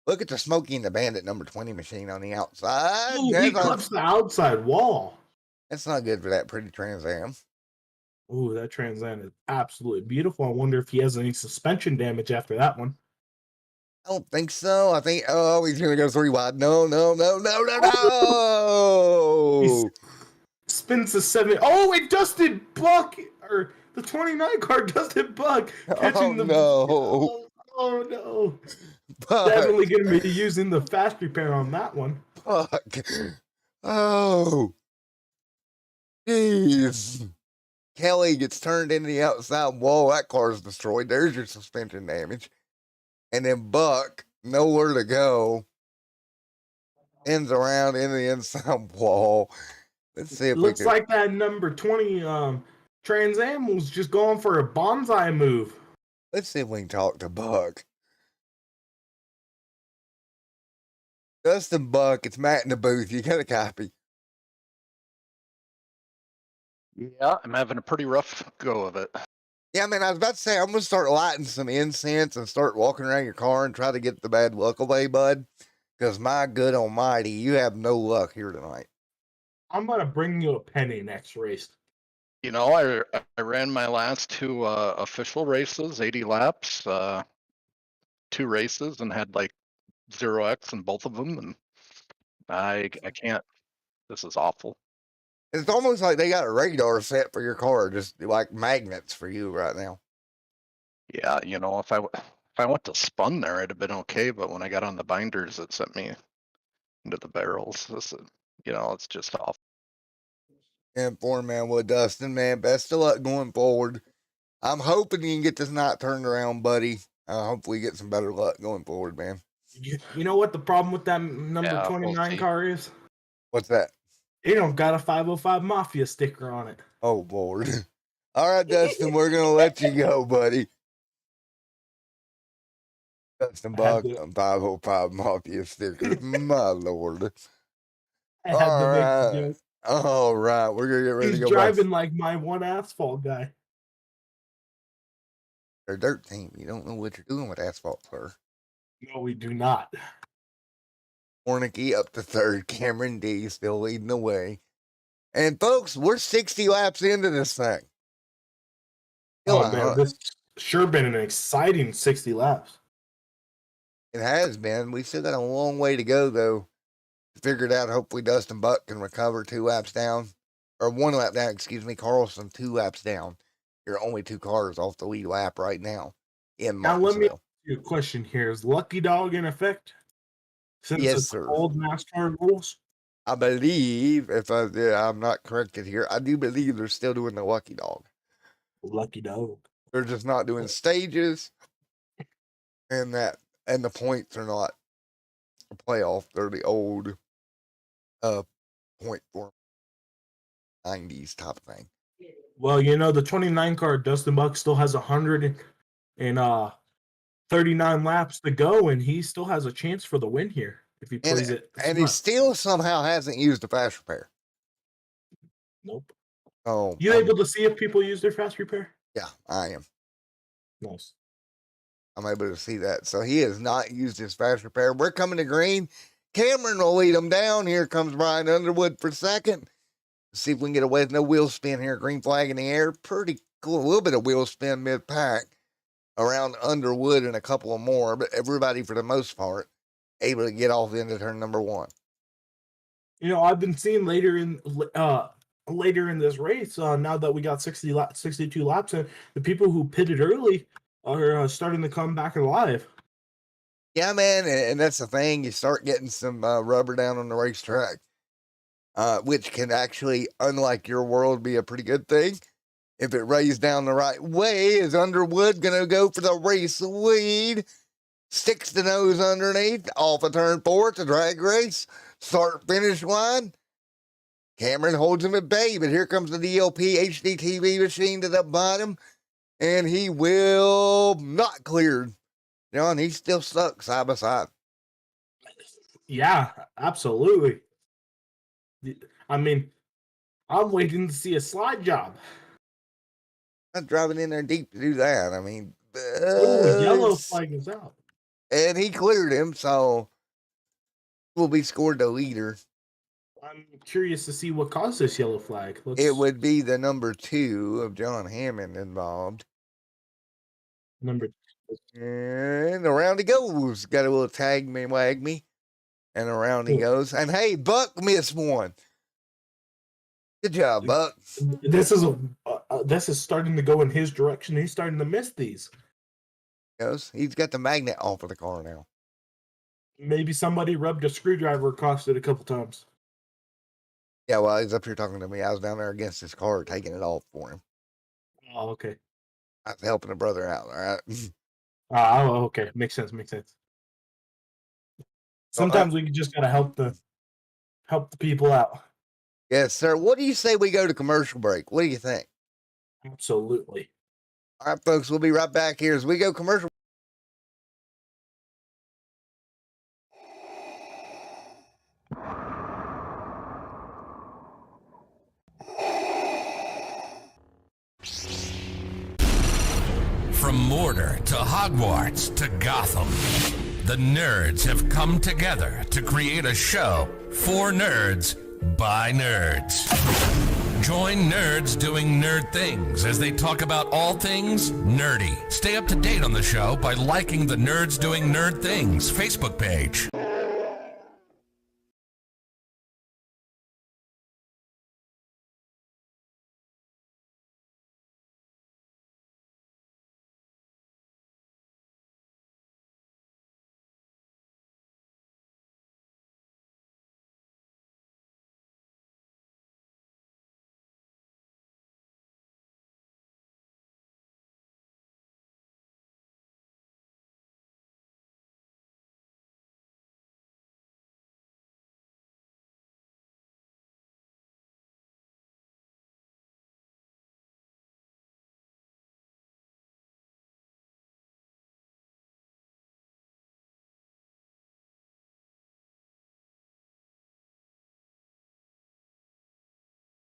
Look at the Smokey and the Bandit number 20 machine on the outside. Ooh, he clips the outside wall. That's not good for that pretty Trans Am. Ooh, that Trans Am is absolutely beautiful. I wonder if he has any suspension damage after that one. I don't think so. I think, oh, he's going to go 3 wide. No. He spins the 7. Oh, it Dustin Buck, or the 29 card Dustin Buck catching the. No. Oh no. Buck. Definitely going to be using the fast repair on that one. Buck. Oh. Jeez. Kelly gets turned into the outside wall. That car's destroyed. There's your suspension damage. And then Buck, nowhere to go, ends around in the inside wall. Let's see if Looks like that number 20 Trans Am was just going for a bonsai move. Let's see if we can talk to Buck. Dustin Buck, it's Matt in the booth. You got a copy. Yeah, I'm having a pretty rough go of it. Yeah, man, I was about to say, I'm going to start lighting some incense and start walking around your car and try to get the bad luck away, bud. Because my good almighty, you have no luck here tonight. I'm going to bring you a penny next race. You know, I ran my last 2 official races, 80 laps, 2 races, and had like 0x in both of them, and I can't. This is awful. It's almost like they got a radar set for your car, just like magnets for you right now. Yeah, you know, if I went to spun there, it'd have been okay, but when I got on the binders, it sent me into the barrels. This is, you know, it's just awful. And for man, well, Dustin, man, best of luck going forward. I'm hoping you can get this night turned around, buddy. Hopefully, you get some better luck going forward, man. You know what the problem with that number 29 we'll car is? What's that? It don't got a 505 Mafia sticker on it. Oh, Lord. All right, Dustin, we're going to let you go, buddy. Dustin Buck, 505 Mafia sticker. My Lord. I had to make the joke. All right, we're going to get ready He's to go. driving like my one asphalt guy. They're a dirt team. You don't know what you're doing with asphalt, sir. No, we do not. Warnicki up to third. Cameron D still leading the way. And folks, we're 60 laps into this thing. Oh, man, this sure been an exciting 60 laps. It has been. We still got a long way to go, though. Figured out, hopefully Dustin Buck can recover 2 laps down. Or 1 lap down, excuse me. Carlson, 2 laps down. You're only 2 cars off the lead lap right now in Martinsville. Now, let me ask you a question here. Is Lucky Dog in effect? Since yes, it's sir. Old NASCAR rules? I believe, if I'm not corrected here, I do believe they're still doing the Lucky Dog. Lucky Dog. They're just not doing stages, and the points are not a playoff. They're the old point form 90s type of thing. Well, you know, the 29 car, Dustin Buck still has 139 laps to go, and he still has a chance for the win here if he plays it. And he still somehow hasn't used the fast repair. Nope. Oh, you able to see if people use their fast repair? Yeah, I am. Nice. I'm able to see that. So he has not used his fast repair. We're coming to green. Cameron will lead him down. Here comes Brian Underwood for second. See if we can get away with no wheel spin here. Green flag in the air. Pretty cool. A little bit of wheel spin mid-pack around Underwood and a couple of more, but everybody, for the most part, able to get off into turn number 1. You know, I've been seeing later in this race, now that we got 62 laps in, the people who pitted early are starting to come back alive. Yeah, man, and that's the thing. You start getting some rubber down on the racetrack, which can actually, unlike your world, be a pretty good thing. If it rays down the right way, is Underwood going to go for the race lead? Sticks the nose underneath, off of turn 4. It's a drag race. Start-finish line. Cameron holds him at bay, but here comes the DLP HDTV machine to the bottom, and he will not clear. John, he's still stuck side by side. Yeah, absolutely. I mean, I'm waiting to see a slide job. Not driving in there deep to do that. I mean, yellow flag is out. And he cleared him, so will be scored the leader. I'm curious to see what caused this yellow flag. It would be the number 2 of John Hammond involved. And around he goes. Got a little tag me, wag me. And around he goes. And hey, Buck missed one. Good job, Buck. This is starting to go in his direction. He's starting to miss these. He's got the magnet off of the car now. Maybe somebody rubbed a screwdriver across it a couple times. Yeah, well, he's up here talking to me. I was down there against his car, taking it off for him. Oh, okay. I was helping a brother out, all right? Oh, okay. Makes sense. Sometimes we just gotta help the people out. Yes, sir. What do you say we go to commercial break? What do you think? Absolutely. All right, folks, we'll be right back here as we go commercial. From Mordor to Hogwarts to Gotham, the nerds have come together to create a show for nerds by nerds. Join nerds doing nerd things as they talk about all things nerdy. Stay up to date on the show by liking the Nerds Doing Nerd Things Facebook page.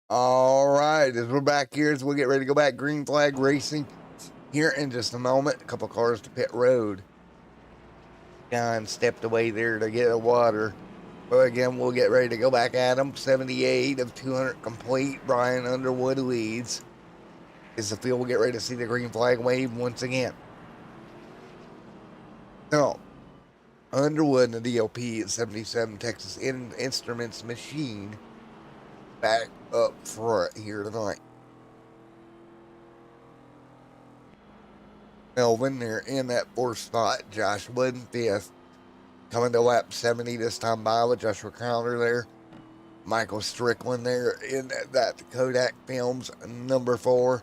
All right, as we're back here, as we'll get ready to go back green flag racing here in just a moment. A couple cars to pit road. John stepped away there to get a water. But again, we'll get ready to go back at him. 78 of 200 complete. Brian Underwood leads. As the field will get ready to see the green flag wave once again. No. Underwood and the DOP at 77 Texas Instruments Machine back up front here tonight. Melvin, they're in that fourth spot. Josh Wood in fifth. Coming to lap 70 this time by with Joshua Crowder there. Michael Strickland there in that Kodak Films number 4.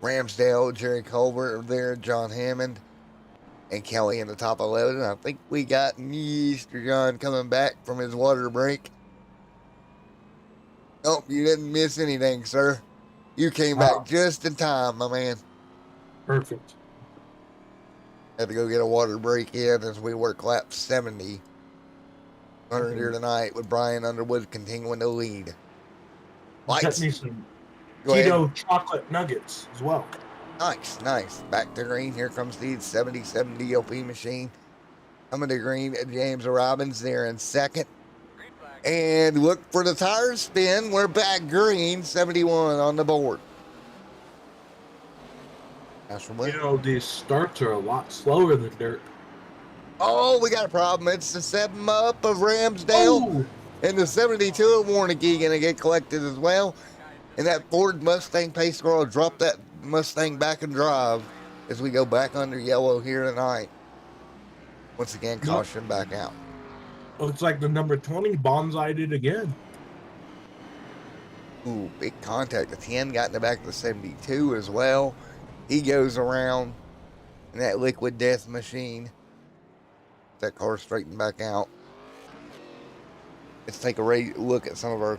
Ramsdale, Jerry Colbert there, John Hammond, and Kelly in the top 11. I think we got Mr. John coming back from his water break. Nope, you didn't miss anything, sir. You came back just in time, my man. Perfect. Had to go get a water break in as we work lap 70. 100 here tonight with Brian Underwood continuing to lead. Get me some Go ahead. keto chocolate nuggets as well. Nice. Back to green. Here comes the 77 DOP machine. Coming to green, James Robbins there in second. And look for the tire spin. We're back green, 71 on the board. You know, these starts are a lot slower than dirt. Oh, we got a problem. It's the 7 up of Ramsdale. And the 72 of Warnicki going to get collected as well. And that Ford Mustang pace car will drop that Mustang back and drive as we go back under yellow here tonight. Once again, caution back out. Looks like the number 20 bonsai'd it again. Ooh, big contact. The 10 got in the back of the 72 as well. He goes around in that liquid death machine. That car straightened back out. Let's take a look at some of our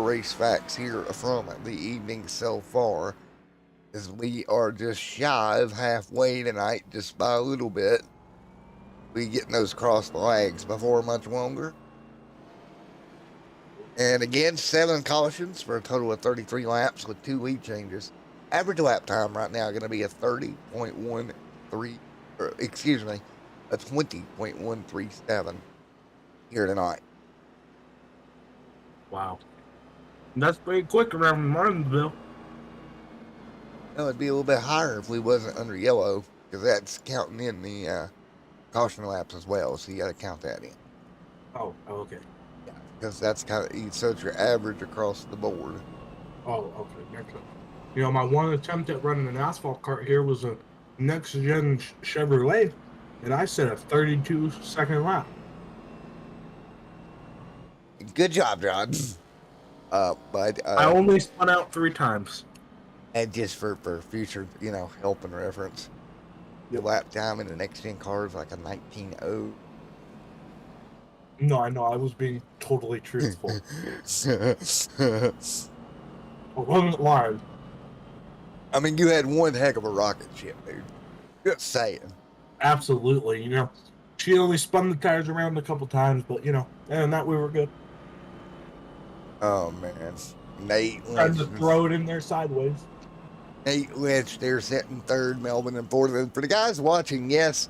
race facts here from the evening so far. As we are just shy of halfway tonight, just by a little bit. We getting those cross flags before much longer. And again, 7 cautions for a total of 33 laps with 2 lead changes. Average lap time right now going to be a 30.13, a 20.137 here tonight. Wow. That's pretty quick around Martinsville. No, it'd be a little bit higher if we wasn't under yellow. because that's counting in the caution laps as well. So you got to count that in. Oh, okay. Because that's so it's your average across the board. Oh, okay. Next up. You know, my one attempt at running an asphalt cart here was a next gen Chevrolet, and I set a 32-second lap. Good job, John. But I only spun out 3 times. and just for future, help and reference, the lap time in the next gen car is like a 19.0. No, I know. I was being totally truthful. I wasn't lying. I mean, you had one heck of a rocket ship, dude. Just saying. Absolutely. You know, she only spun the tires around a couple times, but you know, and that we were good. Oh man, Nate Tried to Lynch. throw it in there sideways. Nate Lynch, they're sitting third. Melvin and fourth. And for the guys watching, yes,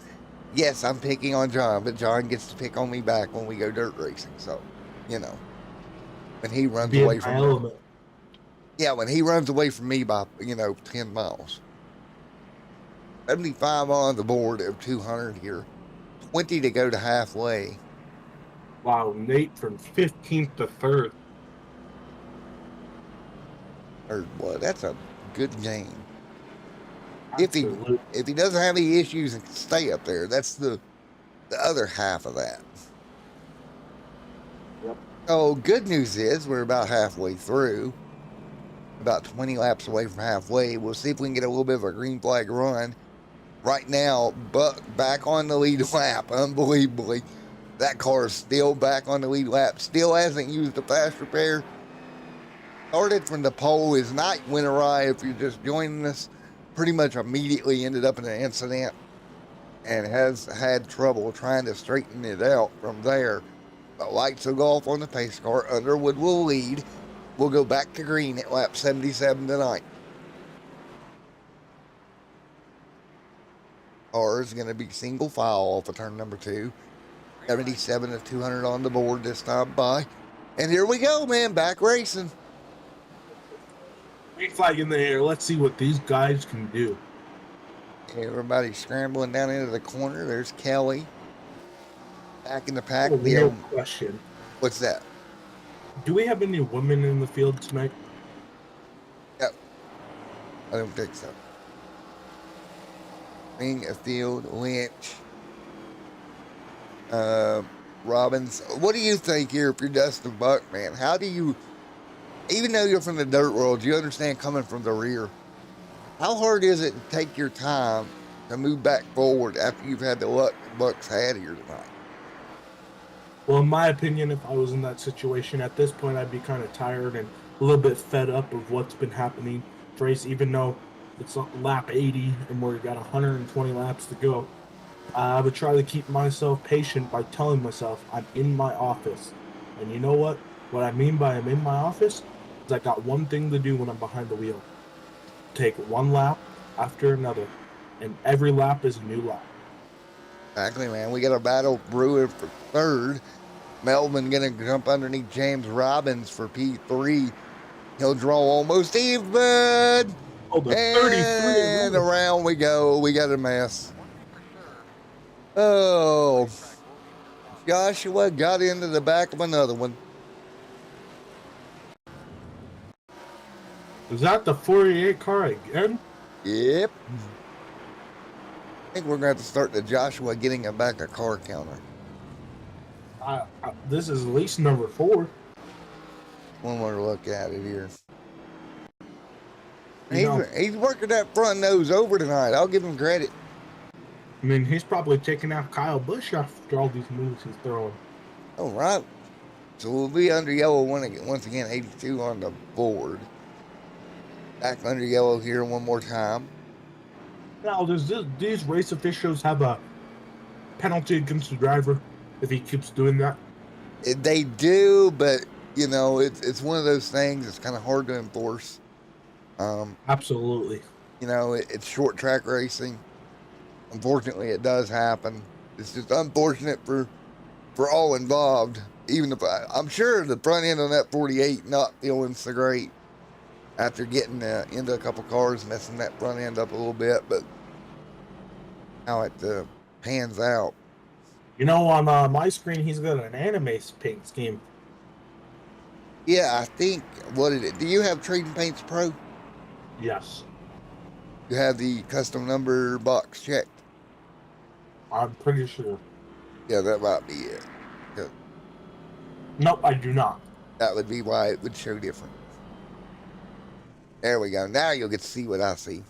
I'm picking on John, but John gets to pick on me back when we go dirt racing. So, when he runs Be away in my from element. Yeah, when he runs away from me by 10 miles. 75 on the board of 200 here. 20 to go to halfway. Wow, Nate from 15th to 3rd. Or what? That's a good game. Absolutely. If he doesn't have any issues and can stay up there, that's the other half of that. Yep. Oh, good news is we're about halfway through. About 20 laps away from halfway. We'll see if we can get a little bit of a green flag run. Right now, Buck back on the lead lap. Unbelievably. That car is still back on the lead lap. Still hasn't used the fast repair. Started from the pole. His night went awry. If you're just joining us, pretty much immediately ended up in an incident and has had trouble trying to straighten it out from there. But lights will go off on the pace car. Underwood will lead. We'll go back to green at lap 77 tonight. Car is going to be single file off of turn number 2. 77 to 200 on the board this time by. And here we go, man. Back racing. Green flag in the air. Let's see what these guys can do. Everybody scrambling down into the corner. There's Kelly. Back in the pack. Oh, real question. What's that? Do we have any women in the field tonight? Yep. I don't think so. Field, Lynch, Robbins. What do you think here if you're Dustin Buck, man? How do you, even though you're from the dirt world, you understand coming from the rear? How hard is it to take your time to move back forward after you've had the luck the Bucks had here tonight? Well, in my opinion, if I was in that situation at this point, I'd be kind of tired and a little bit fed up of what's been happening. Race, even though it's lap 80 and we've got 120 laps to go, I would try to keep myself patient by telling myself I'm in my office. And you know what? What I mean by I'm in my office is I got one thing to do when I'm behind the wheel. Take one lap after another, and every lap is a new lap. Exactly, man. We got a battle brewing for third. Melvin gonna jump underneath James Robbins for P3. He'll draw almost even. Oh, the And 33. around we go. We got a mess. Oh, Joshua got into the back of another one. Is that the 48 car again? Yep. I think we're going to have to start the Joshua getting a back a car counter. This is at least number 4. One more look at it here. You know, He's working that front nose over tonight. I'll give him credit. I mean, he's probably taking out Kyle Busch after all these moves he's throwing. All right. So we'll be under yellow once again, 82 on the board. Back under yellow here one more time. Now, does these race officials have a penalty against the driver if he keeps doing that? They do, but, it's one of those things that's kind of hard to enforce. Absolutely. It's short track racing. Unfortunately, it does happen. It's just unfortunate for all involved. Even if I'm sure the front end on that 48 not feeling so great after getting into a couple cars, messing that front end up a little bit. But how it pans out. You know, on my screen, he's got an anime paint scheme. Yeah, I think, what is it? Do you have Trading Paints Pro? Yes, You have the custom number box checked. I'm pretty sure. Yeah, that might be it. 'Cause Nope, I do not. that would be why it would show different. There we go. Now you'll get to see what I see.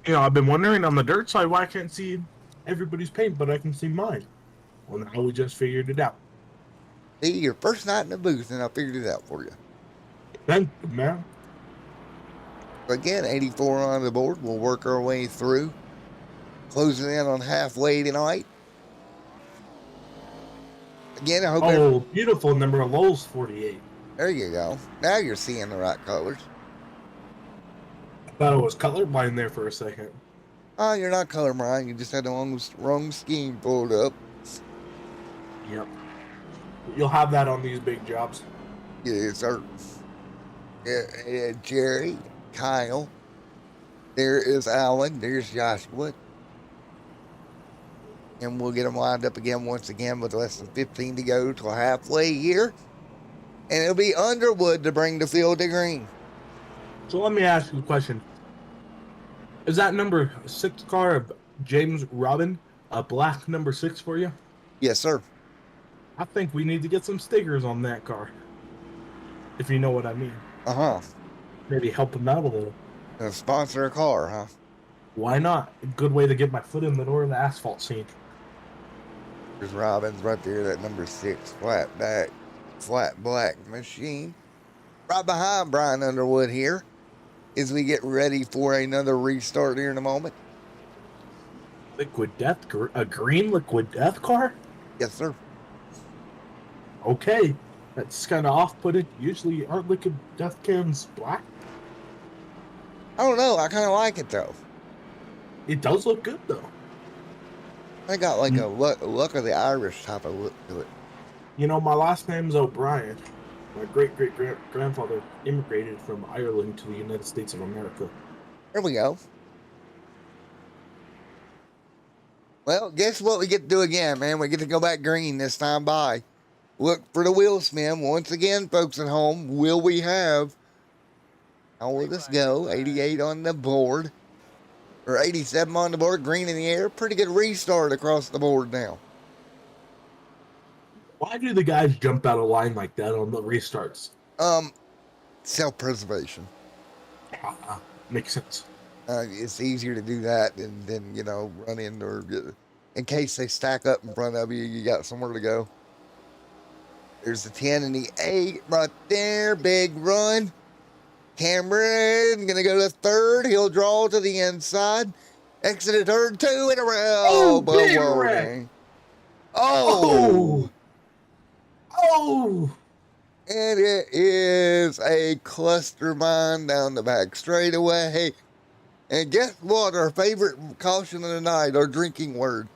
You know, I've been wondering on the dirt side why I can't see everybody's paint, but I can see mine. Well, now we just figured it out. See, your first night in the booth, and I figured it out for you. Thank you, man. Again, 84 on the board. We'll work our way through. Closing in on halfway tonight. Again, I hope. Oh, beautiful number of Lowell's 48. There you go. Now you're seeing the right colors. I thought it was colorblind there for a second. Oh, you're not colorblind. You just had the wrong scheme pulled up. Yep. You'll have that on these big jobs. Yes, sir. Jerry, Kyle. There is Alan. There's Joshua. And we'll get them lined up again once again with less than 15 to go till halfway here. And it'll be Underwood to bring the field to green. So let me ask you a question. Is that number 6 car of James Robin a black number 6 for you? Yes, sir. I think we need to get some stickers on that car. If you know what I mean. Uh-huh. Maybe help him out a little. Sponsor a car, huh? Why not? A good way to get my foot in the door of the asphalt scene. There's Robbins right there, that number 6 flat black machine. Right behind Brian Underwood here as we get ready for another restart here in a moment. Liquid Death? A green Liquid Death car? Yes, sir. Okay. That's kind of off-putting. Usually aren't Liquid Death cans black? I don't know. I kind of like it, though. It does look good, though. I got like a luck of the Irish type of look to it. You know, my last name's O'Brien. My great-great-grandfather immigrated from Ireland to the United States of America. There we go. Well, guess what we get to do again, man? We get to go back green this time by. Look for the wheel spin. Once again, folks at home, will we have, how will this go? 88 on the board. Or 87 on the board, green in the air. Pretty good restart across the board now. Why do the guys jump out of line like that on the restarts? Self-preservation. Makes sense. It's easier to do that than you know, run in or in case they stack up in front of you, you got somewhere to go. There's the 10 and the 8 right there. Big run. Cameron gonna go to third. He'll draw to the inside. Exit turn 2 in a row. Oh, big wreck. Oh. Oh! And it is a cluster mine down the back straightaway. And guess what? Our favorite caution of the night, our drinking word.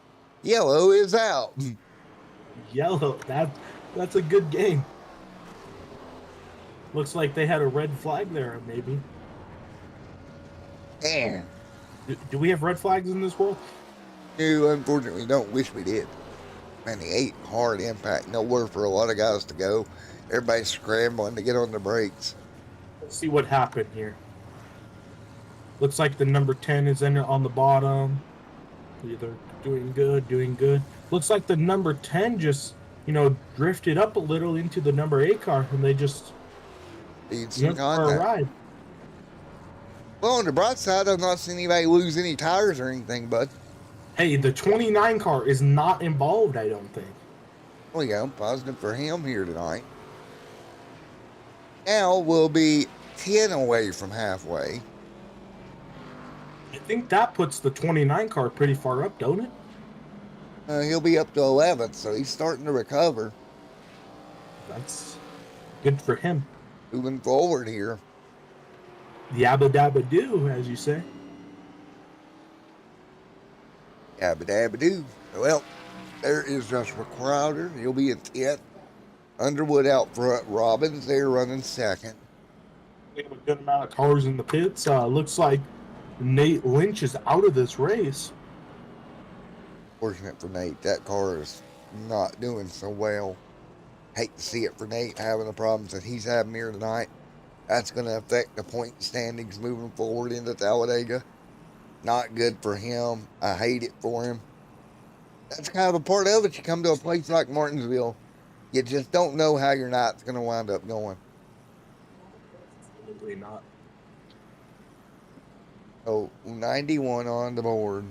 Yellow is out. Yellow. That's a good game. Looks like they had a red flag there, maybe. And Do we have red flags in this world? you unfortunately don't. Wish we did. Man, the 8 hard impact. Nowhere for a lot of guys to go. Everybody's scrambling to get on the brakes. Let's see what happened here. Looks like the number 10 is in on the bottom. Either doing good. Looks like the number 10 just, drifted up a little into the number 8 car, and they just Need some went for a contact. ride. Well, on the bright side, I've not seen anybody lose any tires or anything, bud. Hey, the 29 car is not involved, I don't think. There we go. Positive for him here tonight. Now we'll be 10 away from halfway. I think that puts the 29 car pretty far up, don't it? He'll be up to 11th, so he's starting to recover. That's good for him. Moving forward here. Yabba dabba do, as you say. Yabba dabba doo. Well, there is Joshua Crowder. He'll be in 10th. Underwood out front. Robbins there running second. We have a good amount of cars in the pits. Looks like Nate Lynch is out of this race. Fortunate for Nate, that car is not doing so well. Hate to see it for Nate having the problems that he's having here tonight. That's going to affect the point standings moving forward into Talladega. Not good for him. I hate it for him. That's kind of a part of it. You come to a place like Martinsville, you just don't know how your night's going to wind up going. Absolutely not. Oh, 91 on the board.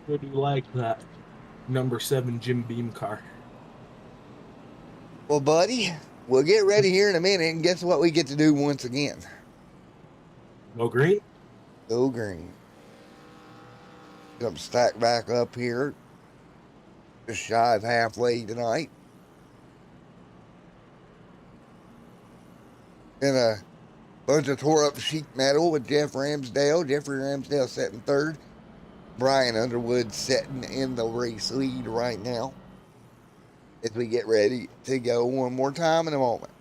Would you like that number 7 Jim Beam car? Well, buddy, we'll get ready here in a minute, and guess what we get to do once again? No green? Go green. Come stack back up here. Just shy of halfway tonight. And a bunch of tore up sheet metal with Jeff Ramsdale. Jeffrey Ramsdale sitting third. Brian Underwood sitting in the race lead right now. As we get ready to go one more time in a moment.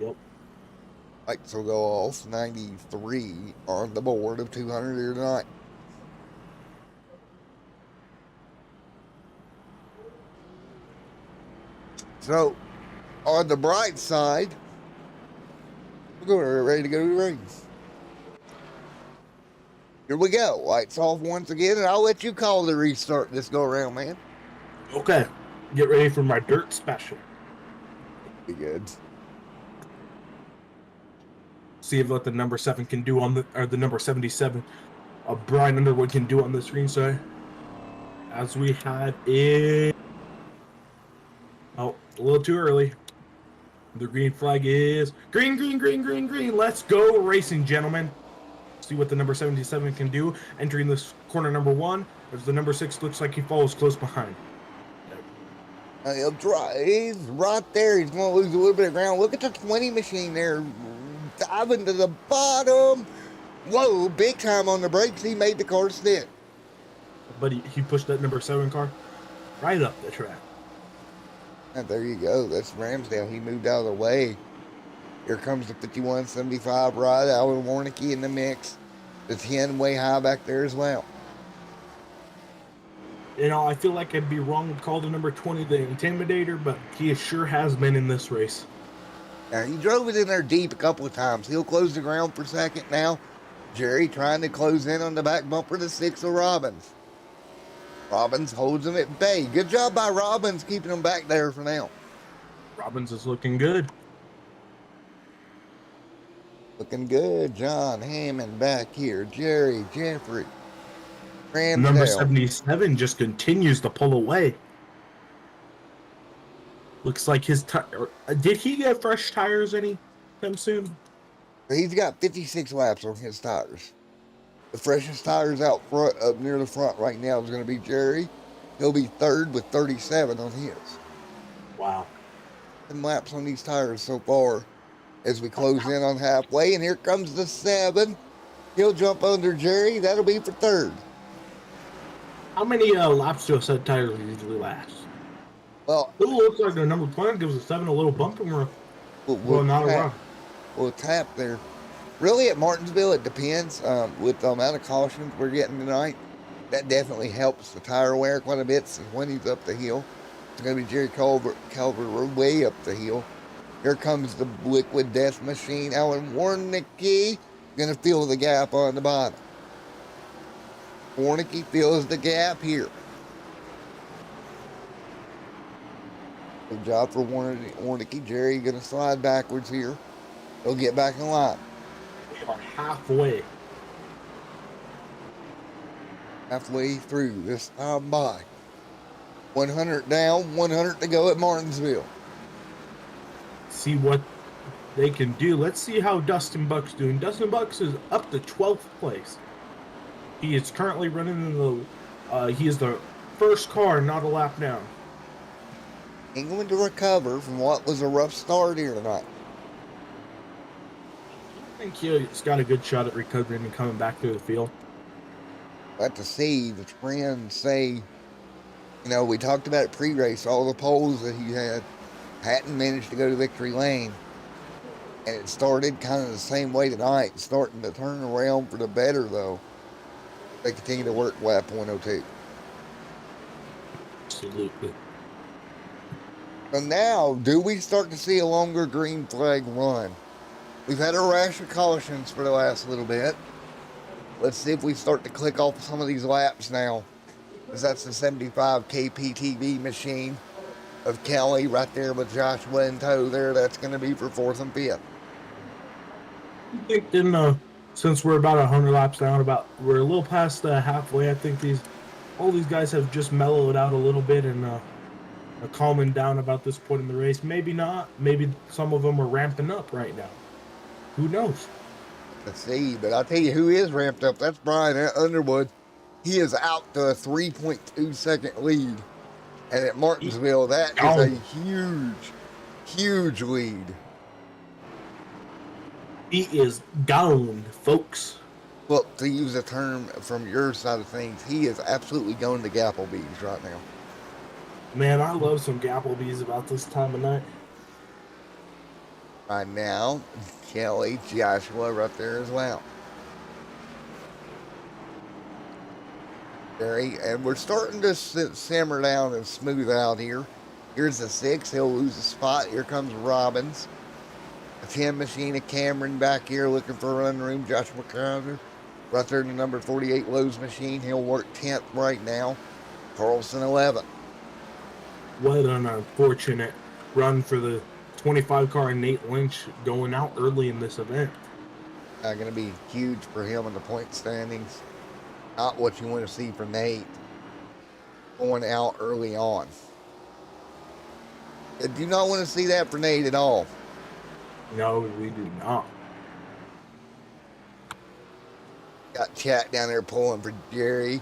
Yep. Lights will go off. 93 on the board of 200 here tonight. So, on the bright side, we're ready to go to the race. Here we go. Lights off once again, and I'll let you call the restart this go around, man. Okay. Get ready for my dirt special. Be good. See what the number 7 can do on the number 77. Brian Underwood can do on the screen side. As we have it. Oh, a little too early. The green flag is green, green, green, green, green. Let's go racing, gentlemen. See what the number 77 can do. Entering this corner number 1, as the number 6 looks like he follows close behind. He'll try. He's right there. He's going to lose a little bit of ground. Look at the 20 machine there. Diving to the bottom. Whoa, big time on the brakes. He made the car stick. But he pushed that number 7 car right up the track. And there you go. That's Ramsdale. He moved out of the way. Here comes the 5175 ride. Alan Warnicki in the mix. The 10 way high back there as well. You know, I feel like I'd be wrong to call the number 20 the Intimidator, but he sure has been in this race. Now, he drove it in there deep a couple of times. He'll close the ground for second now. Jerry trying to close in on the back bumper to 6 of Robbins. Robbins holds him at bay. Good job by Robbins keeping him back there for now. Robbins is looking good. Looking good. John Hammond back here. Jerry, Jeffrey. Ramsdale. Number 77 just continues to pull away. Looks like his tire. Did he get fresh tires anytime soon? He's got 56 laps on his tires. The freshest tires out front, up near the front right now, is going to be Jerry. He'll be third with 37 on his. Wow. 10 laps on these tires so far as we close in on halfway. And here comes the 7. He'll jump under Jerry. That'll be for third. How many laps do a set of tires usually last? Well, It looks like the number 20 gives the 7 a little bump and we're not around. We'll tap there. Really, at Martinsville, it depends. With the amount of cautions we're getting tonight, that helps the tire wear quite a bit. So when he's up the hill, it's going to be Jerry Culver way up the hill. Here comes the liquid death machine. Alan Warnicki going to fill the gap on the bottom. Warnicki fills the gap here. Good job for Warnicki. Jerry going to slide backwards here. He'll get back in line. We are halfway. Halfway through this time by. 100 down, 100 to go at Martinsville. See what they can do. Let's see how Dustin Buck's doing. Dustin Bucks is up to 12th place. He is currently running in the. He is the first car, not a lap down. England to recover from what was a rough start here tonight. I think he's got a good shot at recovering and coming back to the field. Got to see the trend say, we talked about it pre-race, all the poles that he hadn't managed to go to victory lane. And it started kind of the same way tonight, starting to turn around for the better, though. They continue to work lap 102. Absolutely. So now, do we start to see a longer green flag run? We've had a rash of cautions for the last little bit. Let's see if we start to click off some of these laps now. Because that's the 75 KPTV machine of Kelly right there with Joshua in tow there. That's going to be for 4th and 5th. I think since we're about 100 laps down, we're a little past halfway. I think all these guys have just mellowed out a little bit and are calming down about this point in the race. Maybe not. Maybe some of them are ramping up right now. Who knows? Let's see, but I'll tell you who is ramped up. That's Brian Underwood. He is out to a 3.2 second lead. And at Martinsville, that is a huge, huge lead. He is gone, folks. Well, to use a term from your side of things, he is absolutely going to Gapplebee's right now. Man, I love some Gapplebee's about this time of night. Right now, Kelly, Joshua right there as well. And we're starting to simmer down and smooth out here. Here's the 6. He'll lose a spot. Here comes Robbins. A 10 machine of Cameron back here looking for run room. Joshua Crowder right there in the number 48 Lowe's machine. He'll work 10th right now. Carlson 11th. What an unfortunate run for the 25 car and Nate Lynch going out early in this event. Going to be huge for him in the point standings. Not what you want to see for Nate going out early on. I do not want to see that for Nate at all. No, we do not. Got Chat down there pulling for Jerry.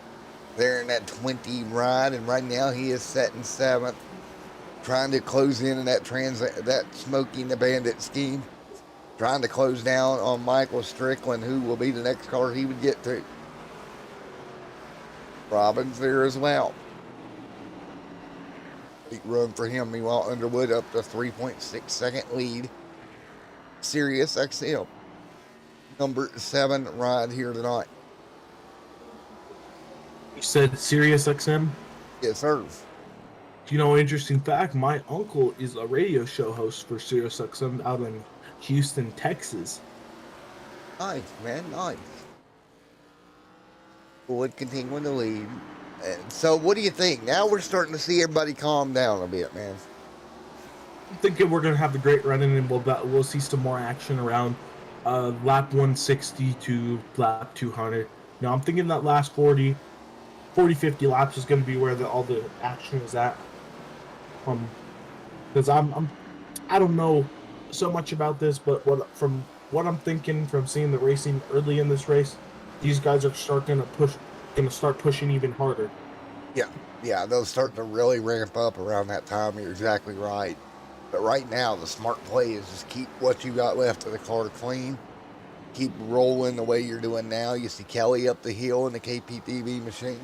They're in that 20 ride, and right now he is setting 7th. Trying to close in that Smokey and the Bandit scheme. Trying to close down on Michael Strickland, who will be the next car he would get to. Robbins there as well. Big run for him. Meanwhile, Underwood up to 3.6 second lead. Sirius XM. Number 7 ride here tonight. You said Sirius XM? Yes, sir. You know, interesting fact, my uncle is a radio show host for Sirius XM out in Houston, Texas. Nice, man, nice. Wood continuing to lead. And so what do you think? Now we're starting to see everybody calm down a bit, man. I'm thinking we're going to have the great run-in and we'll see some more action around lap 160 to lap 200. Now, I'm thinking that last 40, 50 laps is going to be where all the action is at. Because I don't know so much about this, but from what I'm thinking from seeing the racing early in this race, these guys are going to start pushing even harder. Yeah, they'll start to really ramp up around that time. You're exactly right. But right now, the smart play is just keep what you got left of the car clean. Keep rolling the way you're doing now. You see Kelly up the hill in the KPTV machine.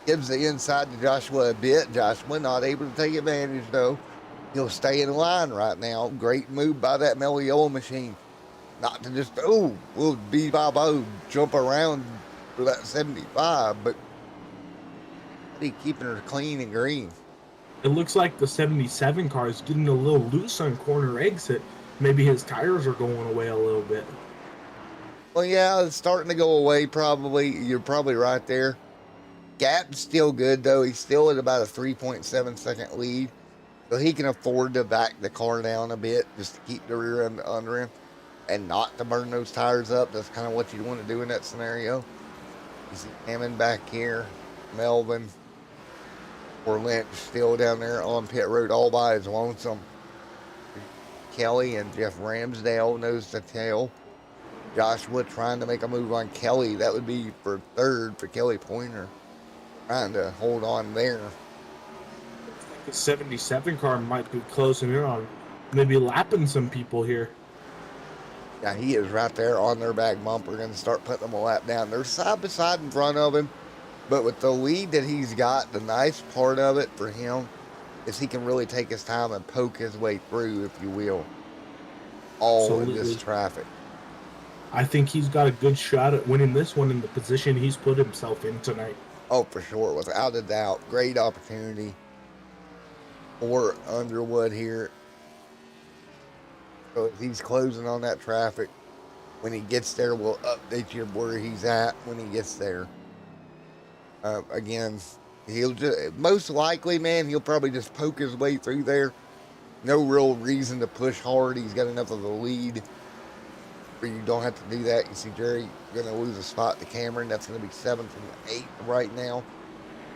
Gives the inside to Joshua a bit. Joshua not able to take advantage, though. He'll stay in line right now. Great move by that Meliola machine. Not to just, we'll B-Bobo jump around for that 75, but he keeping her clean and green. It looks like the 77 car is getting a little loose on corner exit. Maybe his tires are going away a little bit. Well, yeah, it's starting to go away probably. You're probably right there. Gap's still good, though. He's still at about a 3.7 second lead. So he can afford to back the car down a bit just to keep the rear end under him and not to burn those tires up. That's kind of what you want to do in that scenario. You see Hammond back here, Melvin, or Lynch still down there on pit road all by his lonesome. Kelly and Jeff Ramsdale nose to tail. Joshua trying to make a move on Kelly. That would be for 3rd for Kelly Pointer. Trying to hold on there. The 77 car might be closing in on maybe lapping some people here. Yeah, he is right there on their back bumper. Going to start putting them a lap down. They're side by side in front of him. But with the lead that he's got, the nice part of it for him is he can really take his time and poke his way through, if you will. all in this Absolutely. traffic. I think he's got a good shot at winning this one in the position he's put himself in tonight. Oh, for sure, without a doubt. Great opportunity for Underwood here. So if he's closing on that traffic, when he gets there, we'll update you where he's at when he gets there. Again, he'll just, most likely, man, he'll probably just poke his way through there. No real reason to push hard. He's got enough of a lead where you don't have to do that. You see Jerry going to lose a spot to Cameron. That's going to be 7 from 8 right now.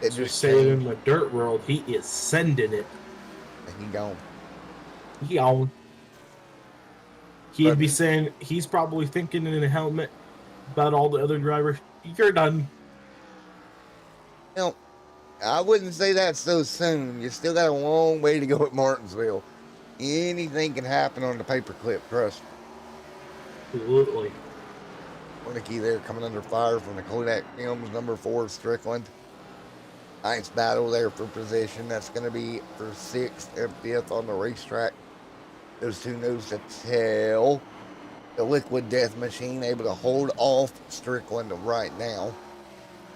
It As we just say it in changed. the dirt world, he is sending it. And he gone. He on. He'd But- be saying, he's probably thinking in a helmet about all the other drivers. You're done. Now, I wouldn't say that so soon. You still got a long way to go at Martinsville. Anything can happen on the paperclip, trust me. Absolutely. Wernicke there coming under fire from the Kodak Films, number 4, Strickland. Nice battle there for position. That's going to be for 6th and 5th on the racetrack. Those two nose to tail. The Liquid Death Machine able to hold off Strickland right now.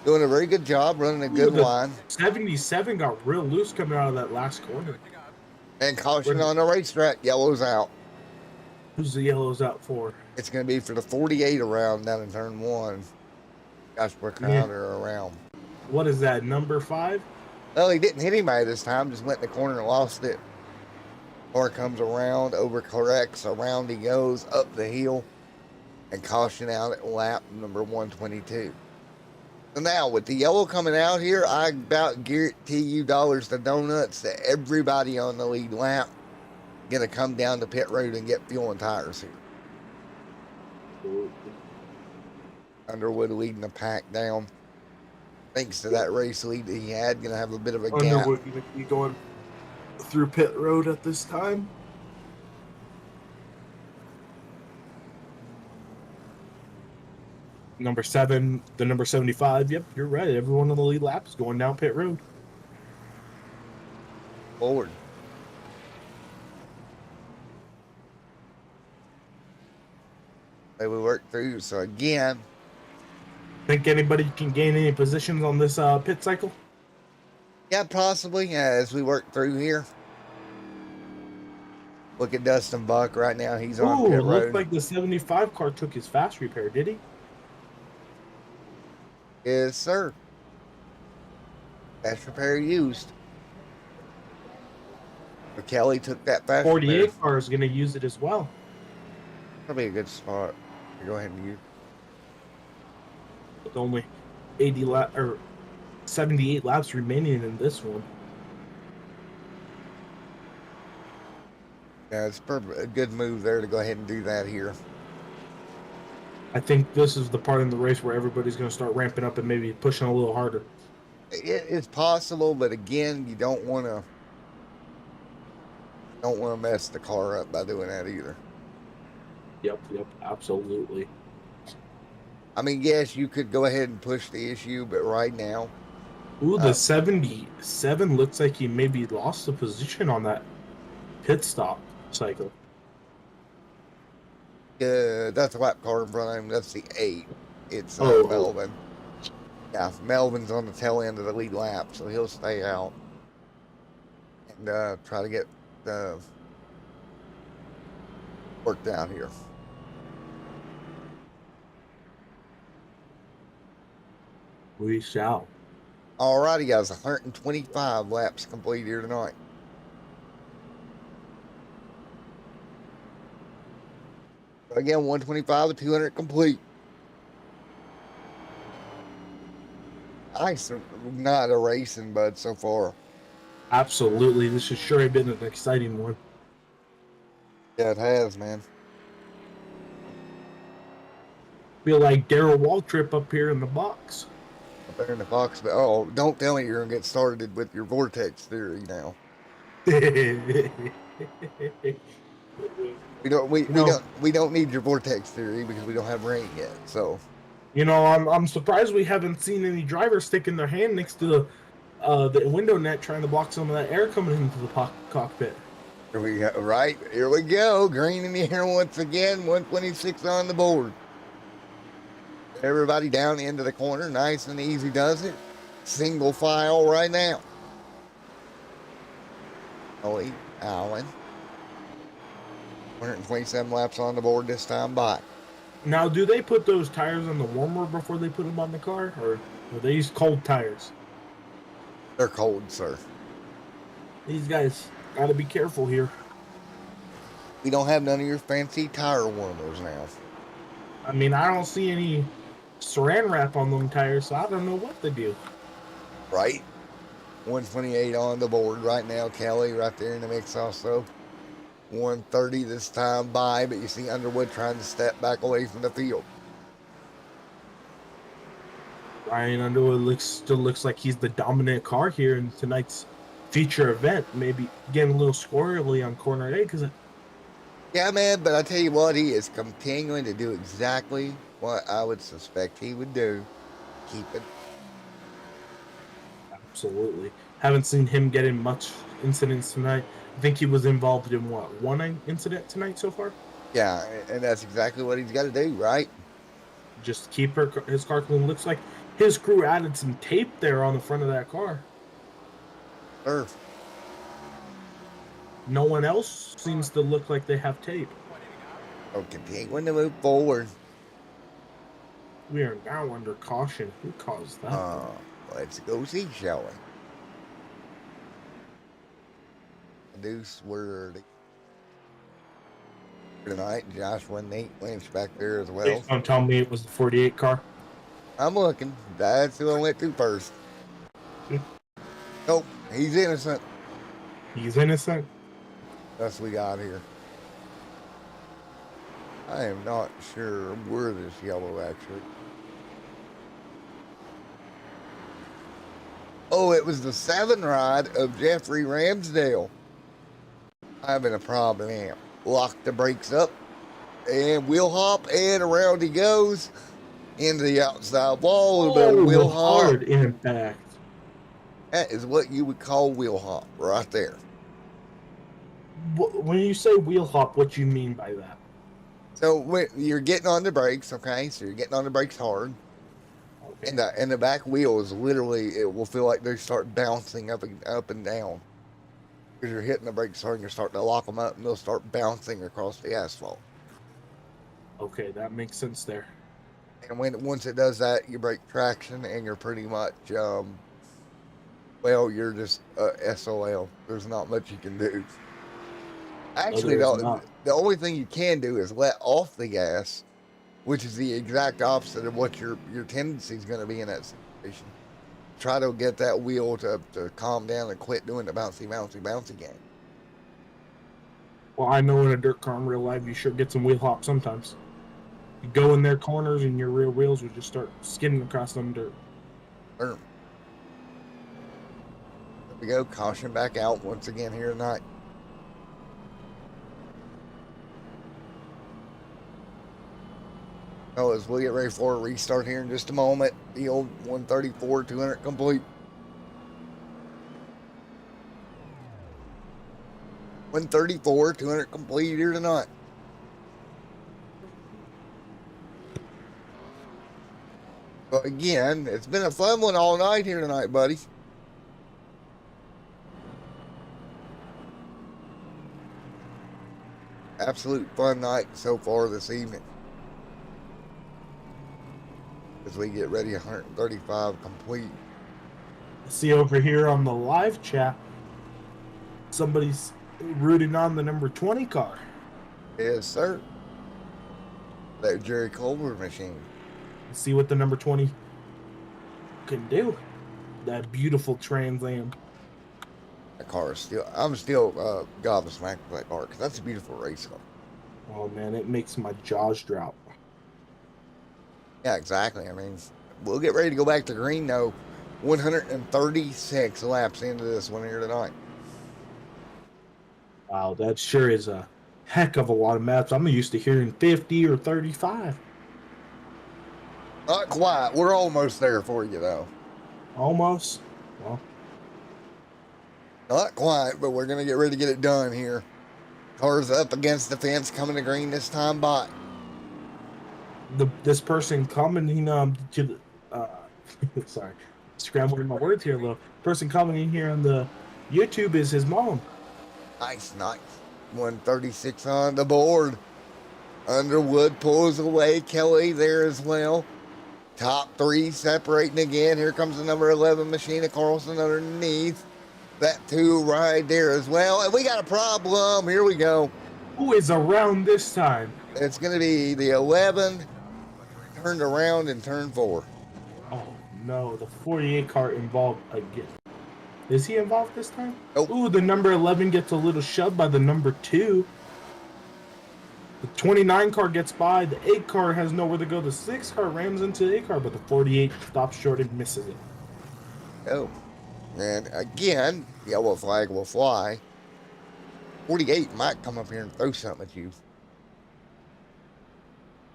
Doing a very good job, running a good the line. 77 got real loose coming out of that last corner. And caution on the racetrack, yellow's out. Who's the yellows out for? It's going to be for the 48 around down in turn 1. Josh Burkhalter around. What is that, number 5? Well, he didn't hit anybody this time, just went in the corner and lost it. Car comes around, overcorrects, around he goes, up the hill, and caution out at lap number 122. So now, with the yellow coming out here, I about guarantee you dollars to donuts that everybody on the lead lap going to come down the pit road and get fuel and tires here. Underwood leading the pack down. Thanks to that race lead that he had, going to have a bit of a gap. Underwood going to be going through pit road at this time. Number 7, the number 75. Yep, you're right. Everyone on the lead lap is going down pit road. Forward. They will work through. So again, Think anybody can gain any positions on this pit cycle? yeah, possibly as we work through here. Look at Dustin Buck right now. He's on Ooh, pit looks road. like the 75 car took his fast repair, did he? Yes, sir. Fast repair used. So Kelly took that fast 48 repair. car is going to use it as well. Probably a good spot to go ahead and use. With only 80 or 78 laps remaining in this one. Yeah, it's a good move there to go ahead and do that here. I think this is the part in the race where everybody's going to start ramping up and maybe pushing a little harder. It's possible, but again, you don't want to mess the car up by doing that either. Yep, absolutely. I mean, yes, you could go ahead and push the issue, but right now, Ooh, the 77 looks like he maybe lost the position on that pit stop cycle. that's a lap car in front of him. That's the 8. It's Oh. Melvin. Yeah, Melvin's on the tail end of the lead lap, so he'll stay out and try to get worked out here. We shall. Alrighty, guys, 125 laps complete here tonight. Again, 125 to 200 complete. Nice, not a racing, bud, so far. Absolutely. This has sure been an exciting one. Yeah, it has, man. Feel like Darrell Waltrip up here in the box. Up there in the box, but oh, don't tell me you're gonna get started with your vortex theory now. We don't need your vortex theory because we don't have rain yet. So You know, I'm surprised we haven't seen any drivers sticking their hand next to the window net trying to block some of that air coming into the cockpit. Here we go. Right, here we go. Green in the air once again. 126 on the board. Everybody down into the corner. Nice and easy does it. Single file right now. Ollie Allen. 127 laps on the board this time by. Now, do they put those tires on the warmer before they put them on the car, or they use cold tires? They're cold, sir. These guys got to be careful here. We don't have none of your fancy tire warmers now. I mean, I don't see any saran wrap on them tires, so I don't know what to do. Right? 128 on the board right now. Kelly right there in the mix also. 130 this time by, but you see Underwood trying to step back away from the field. Ryan Underwood still looks like he's the dominant car here in tonight's feature event. Maybe getting a little squirrely on corner 8 because Yeah, man, but I tell you what, he is continuing to do exactly what I would suspect he would do. Keep it. absolutely haven't seen him get in much incidents tonight. I think he was involved in one incident tonight so far. Yeah, and that's exactly what he's got to do, right? Just keep his car clean. Looks like his crew added some tape there on the front of that car. Sure. No one else seems to look like they have tape. Oh, continuing to move forward. We are now under caution. Who caused that? Let's go see, shall we? Deuce word tonight. Josh Nate Lynch back there as well. Please don't tell me it was the 48 car. I'm looking. That's who I went to first. Nope, he's innocent. He's innocent. That's what we got here. I am not sure where this yellow actually. Oh, it was the 7 ride of Jeffrey Ramsdale. Having a problem here. Lock the brakes up and wheel hop, and around he goes into the outside wall. A little bit of wheel hop. Hard impact. That is what you would call wheel hop right there. When you say wheel hop, what do you mean by that? So when you're getting on the brakes, okay, so you're getting on the brakes hard, Okay. and the back wheel is literally, it will feel like they start bouncing up and down. Because you're hitting the brakes hard and you're starting to lock them up, and they'll start bouncing across the asphalt. Okay, that makes sense there. And once it does that, you break traction, and you're pretty much, well, you're just SOL. There's not much you can do. Actually, the only thing you can do is let off the gas, which is the exact opposite of what your tendency is going to be in that situation. Try to get that wheel to calm down and quit doing the bouncy game. Well, I know in a dirt car in real life, you sure get some wheel hop sometimes. You go in their corners and your rear wheels will just start skidding across some dirt. Sure. There we go. Caution back out once again here tonight. Oh, as we'll get ready for a restart here in just a moment. The old 134, 200 complete. 134, 200 complete here tonight. But again, it's been a fun one all night here tonight, buddy. Absolute fun night so far this evening. As we get ready, 135 complete. See over here on the live chat, somebody's rooting on the number 20 car. Yes, sir. That Jerry Culver machine. See what the number 20 can do. That beautiful Trans Am. That car is still, I'm still gobsmacked with that car because that's a beautiful race car. Oh man, it makes my jaws drop. Yeah, exactly. I mean, we'll get ready to go back to green though. 136 laps into this one here tonight. Wow, that sure is a heck of a lot of laps. I'm used to hearing 50 or 35. Not quite. We're almost there for you though. Almost. Well, Not quite, but we're going to get ready to get it done here. Cars up against the fence, coming to green this time by. This person commenting to the sorry, scrambling my words here a little. Person commenting here on the YouTube is his mom. Nice. 136 on the board. Underwood pulls away. Kelly there as well. Top three separating again. Here comes the number 11 Machina Carlson underneath. That 2 right there as well. And we got a problem. Here we go. Who is around this time? It's going to be the 11 turned around in turn 4. Oh no, the 48 car involved again. Is he involved this time? Nope. Ooh, the number 11 gets a little shoved by the number 2. The 29 car gets by. The 8 car has nowhere to go. The 6 car rams into the 8 car, but the 48 stops short and misses it. Oh. And again, yellow flag will fly. 48 might come up here and throw something at you.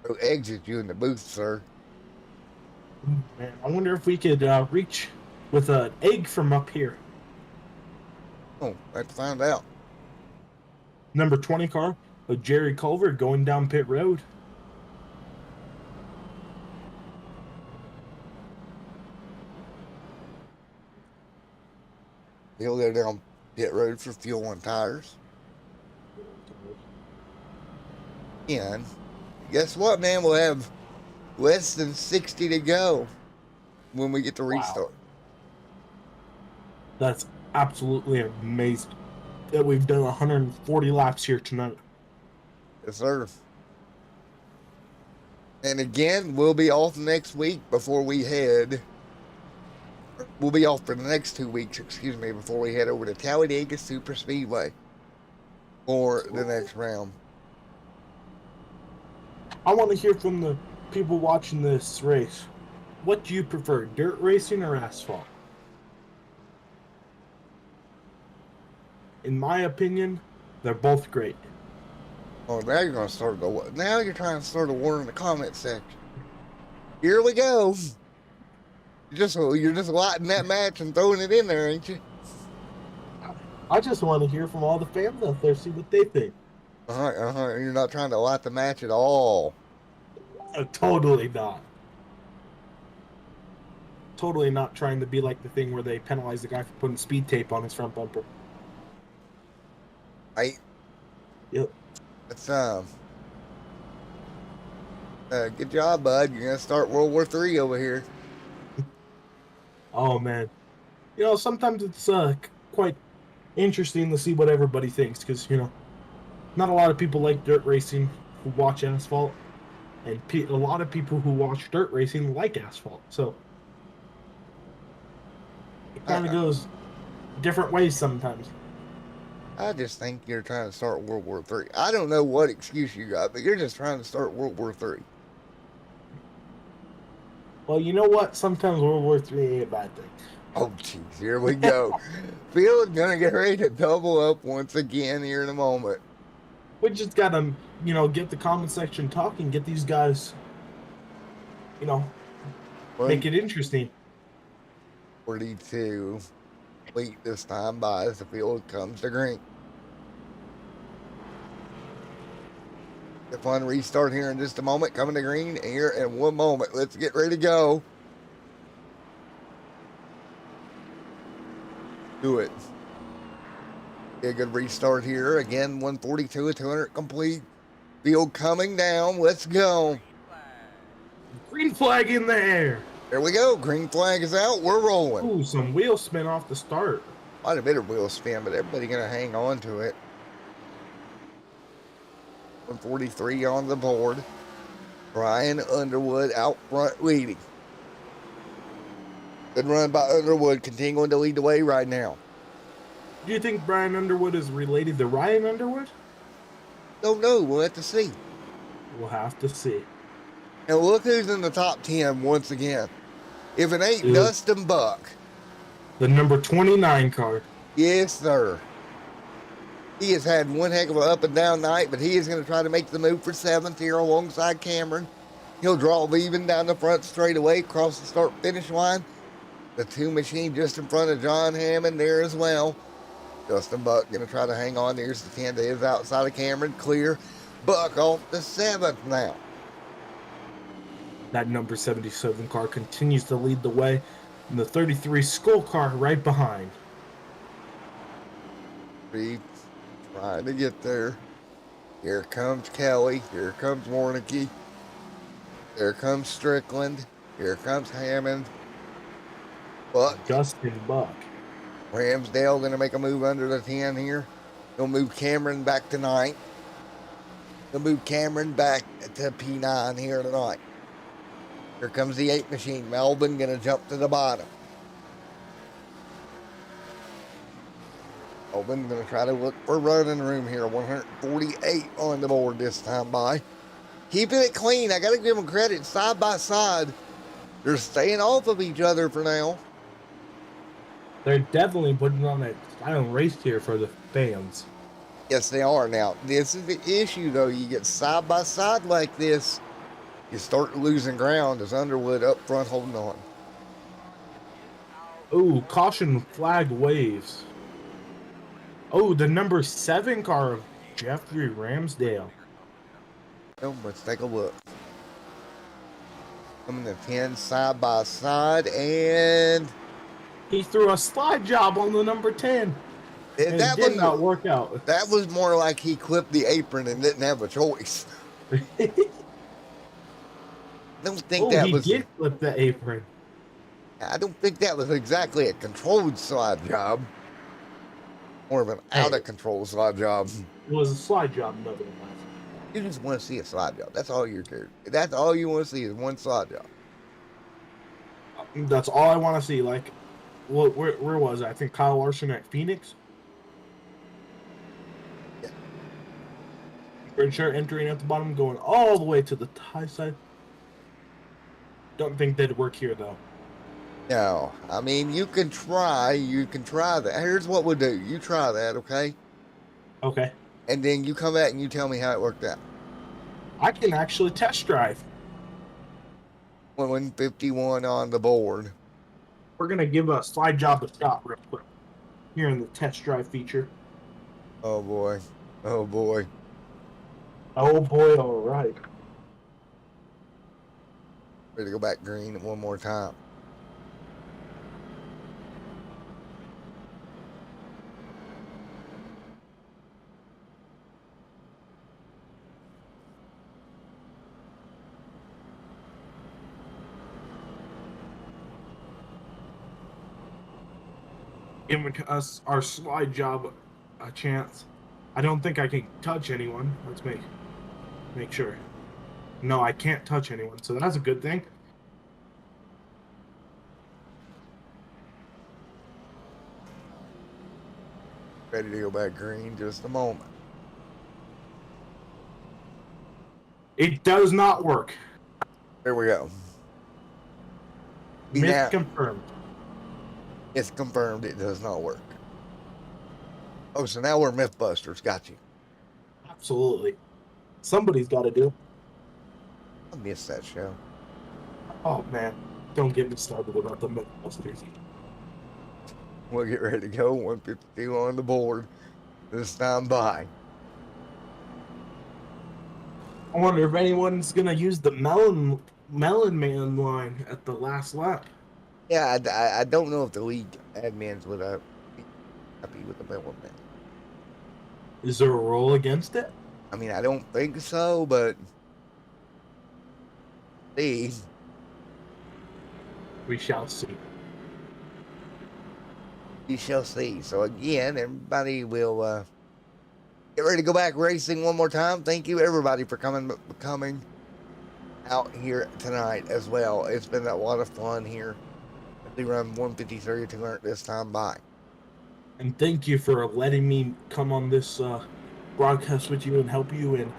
Throw eggs at you in the booth, sir. Man, I wonder if we could reach with an egg from up here. Oh, let's find out. Number 20 car of Jerry Culver going down pit road. He'll go down pit road for fuel and tires. And guess what, man? We'll have less than 60 to go when we get to restart. Wow. That's absolutely amazing that we've done 140 laps here tonight. Yes, sir. And again, we'll be off next week before we head. We'll be off for the next 2 weeks, before we head over to Talladega Super Speedway for the next round. I want to hear from the people watching this race. What do you prefer, dirt racing or asphalt? In my opinion, they're both great. Oh, now you're going to start now you're trying to start a war in the comment section. Here we go. You're just lighting that match and throwing it in there, ain't you? I just want to hear from all the fans out there, see what they think. You're not trying to light the match at all. Totally not. Totally not trying to be like the thing where they penalize the guy for putting speed tape on his front bumper. Right? Yep. It's good job, bud. You're gonna start World War III over here. Oh man, sometimes it's quite interesting to see what everybody thinks because not a lot of people like dirt racing who watch asphalt, and a lot of people who watch dirt racing like asphalt. So it kind of goes different ways sometimes. I just think you're trying to start World War III. I don't know what excuse you got, but you're just trying to start World War III. Well, you know what? Sometimes World War III ain't a bad thing. Oh, jeez, here we go. Phil is going to get ready to double up once again here in a moment. We just got to, get the comment section talking, get these guys, make it interesting. 42. Complete this time by as the field comes to green. The fun restart here in just a moment. Coming to green here in 1 moment. Let's get ready to go. Do it. A good restart here. Again, 142 at 200 complete. Field coming down. Let's go. Green flag in the air. There we go. Green flag is out. We're rolling. Ooh, some wheel spin off the start. Quite a bit of wheel spin, but everybody going to hang on to it. 143 on the board. Brian Underwood out front leading. Good run by Underwood, continuing to lead the way right now. Do you think Brian Underwood is related to Ryan Underwood? Don't know. We'll have to see. We'll have to see. And look who's in the top 10 once again. If it ain't Dustin Buck. The number 29 car. Yes, sir. He has had one heck of an up and down night, but he is going to try to make the move for 7th here alongside Cameron. He'll draw leaving down the front straightaway, across the start-finish line. The 2 machine just in front of John Hammond there as well. Justin Buck going to try to hang on. Here's the 10 that is outside of Cameron. Clear. Buck off the 7th now. That number 77 car continues to lead the way, and the 33 Skull car right behind. Reed trying to get there. Here comes Kelly. Here comes Warnicki. Here comes Strickland. Here comes Hammond. Buck. Justin Buck. Ramsdale going to make a move under the 10 here. He'll move Cameron back to 9. He'll move Cameron back to P9 here tonight. Here comes the 8 machine. Melvin going to jump to the bottom. Melvin going to try to look for running room here. 148 on the board this time by. Keeping it clean. I got to give them credit. Side by side, they're staying off of each other for now. They're definitely putting on a silent race here for the fans. Yes, they are. Now, this is the issue, though. You get side by side like this, you start losing ground as Underwood up front holding on. Ooh, caution flag waves. Oh, the number 7 car of Jeffrey Ramsdale. So let's take a look. Coming to 10 side by side, and He threw a slide job on the number 10. And that it did was not work out. that was more like he clipped the apron and didn't have a choice. I don't think that he was. did flip the apron. I don't think that was exactly a controlled slide job. More of an out of control slide job. It was a slide job, nevertheless. You just want to see a slide job. That's all you're doing. That's all you want to see is one slide job. That's all I want to see. Like, where was I? I think Kyle Larson at Phoenix. Yeah. Pretty sure entering at the bottom, going all the way to the high side. Don't think that'd work here, though. No, I mean, you can try that. Here's what we'll do. You try that, okay? Okay. And then you come back and you tell me how it worked out. I can actually test drive. 151 on the board. We're going to give a slide job a shot real quick here in the test drive feature. Oh, boy. Oh, boy. Oh, boy, all right. Ready to go back green one more time. Giving us our slide job a chance. I don't think I can touch anyone. Let's make sure. No, I can't touch anyone, so that's a good thing. Ready to go back green just a moment. It does not work. There we go. Myth Now, confirmed. it's confirmed it does not work. Oh, so now we're Mythbusters. Got you. Absolutely. Somebody's got to do it. I missed that show. Oh, man. Don't get me started about the Mythbusters. We'll get ready to go. 152 on the board. This time by. I wonder if anyone's going to use the Melon Man line at the last lap. Yeah, I don't know if the league admins would be happy with the Melon Man. Is there a rule against it? I mean, I don't think so, but see. We shall see. You shall see. So again, everybody will get ready to go back racing one more time. Thank you everybody for coming out here tonight as well. It's been a lot of fun here. We run 153 200 this time by. And thank you for letting me come on this broadcast with you and help you and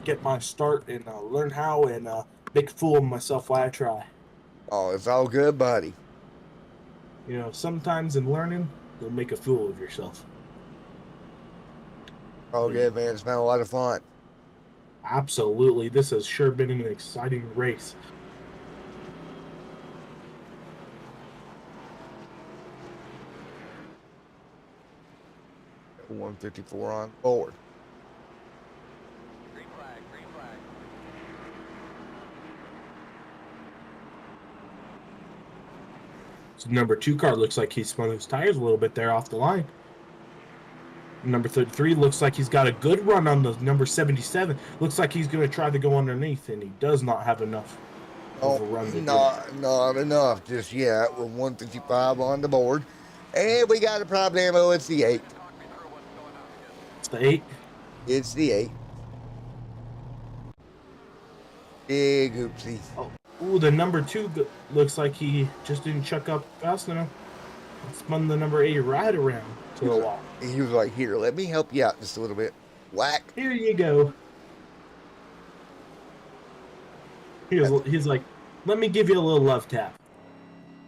get my start and learn how and make a fool of myself while I try. Oh, it's all good, buddy. You know, sometimes in learning, you'll make a fool of yourself. All good, man. It's been a lot of fun. Absolutely. This has sure been an exciting race. 154 on board. Green flag, green flag. So number 2 car looks like he spun his tires a little bit there off the line. Number 33 looks like he's got a good run on the number 77. Looks like he's going to try to go underneath, and he does not have enough of a run to do it. Not enough just yet. With 155 on the board. And we got a problemo. It's the 8. It's the 8. It's the 8. Big oopsie. Ooh, the number 2 looks like he just didn't chuck up fast enough. Spun the number 8 right around to the wall. He was like, here, let me help you out just a little bit. Whack. Here you go. He's like, let me give you a little love tap.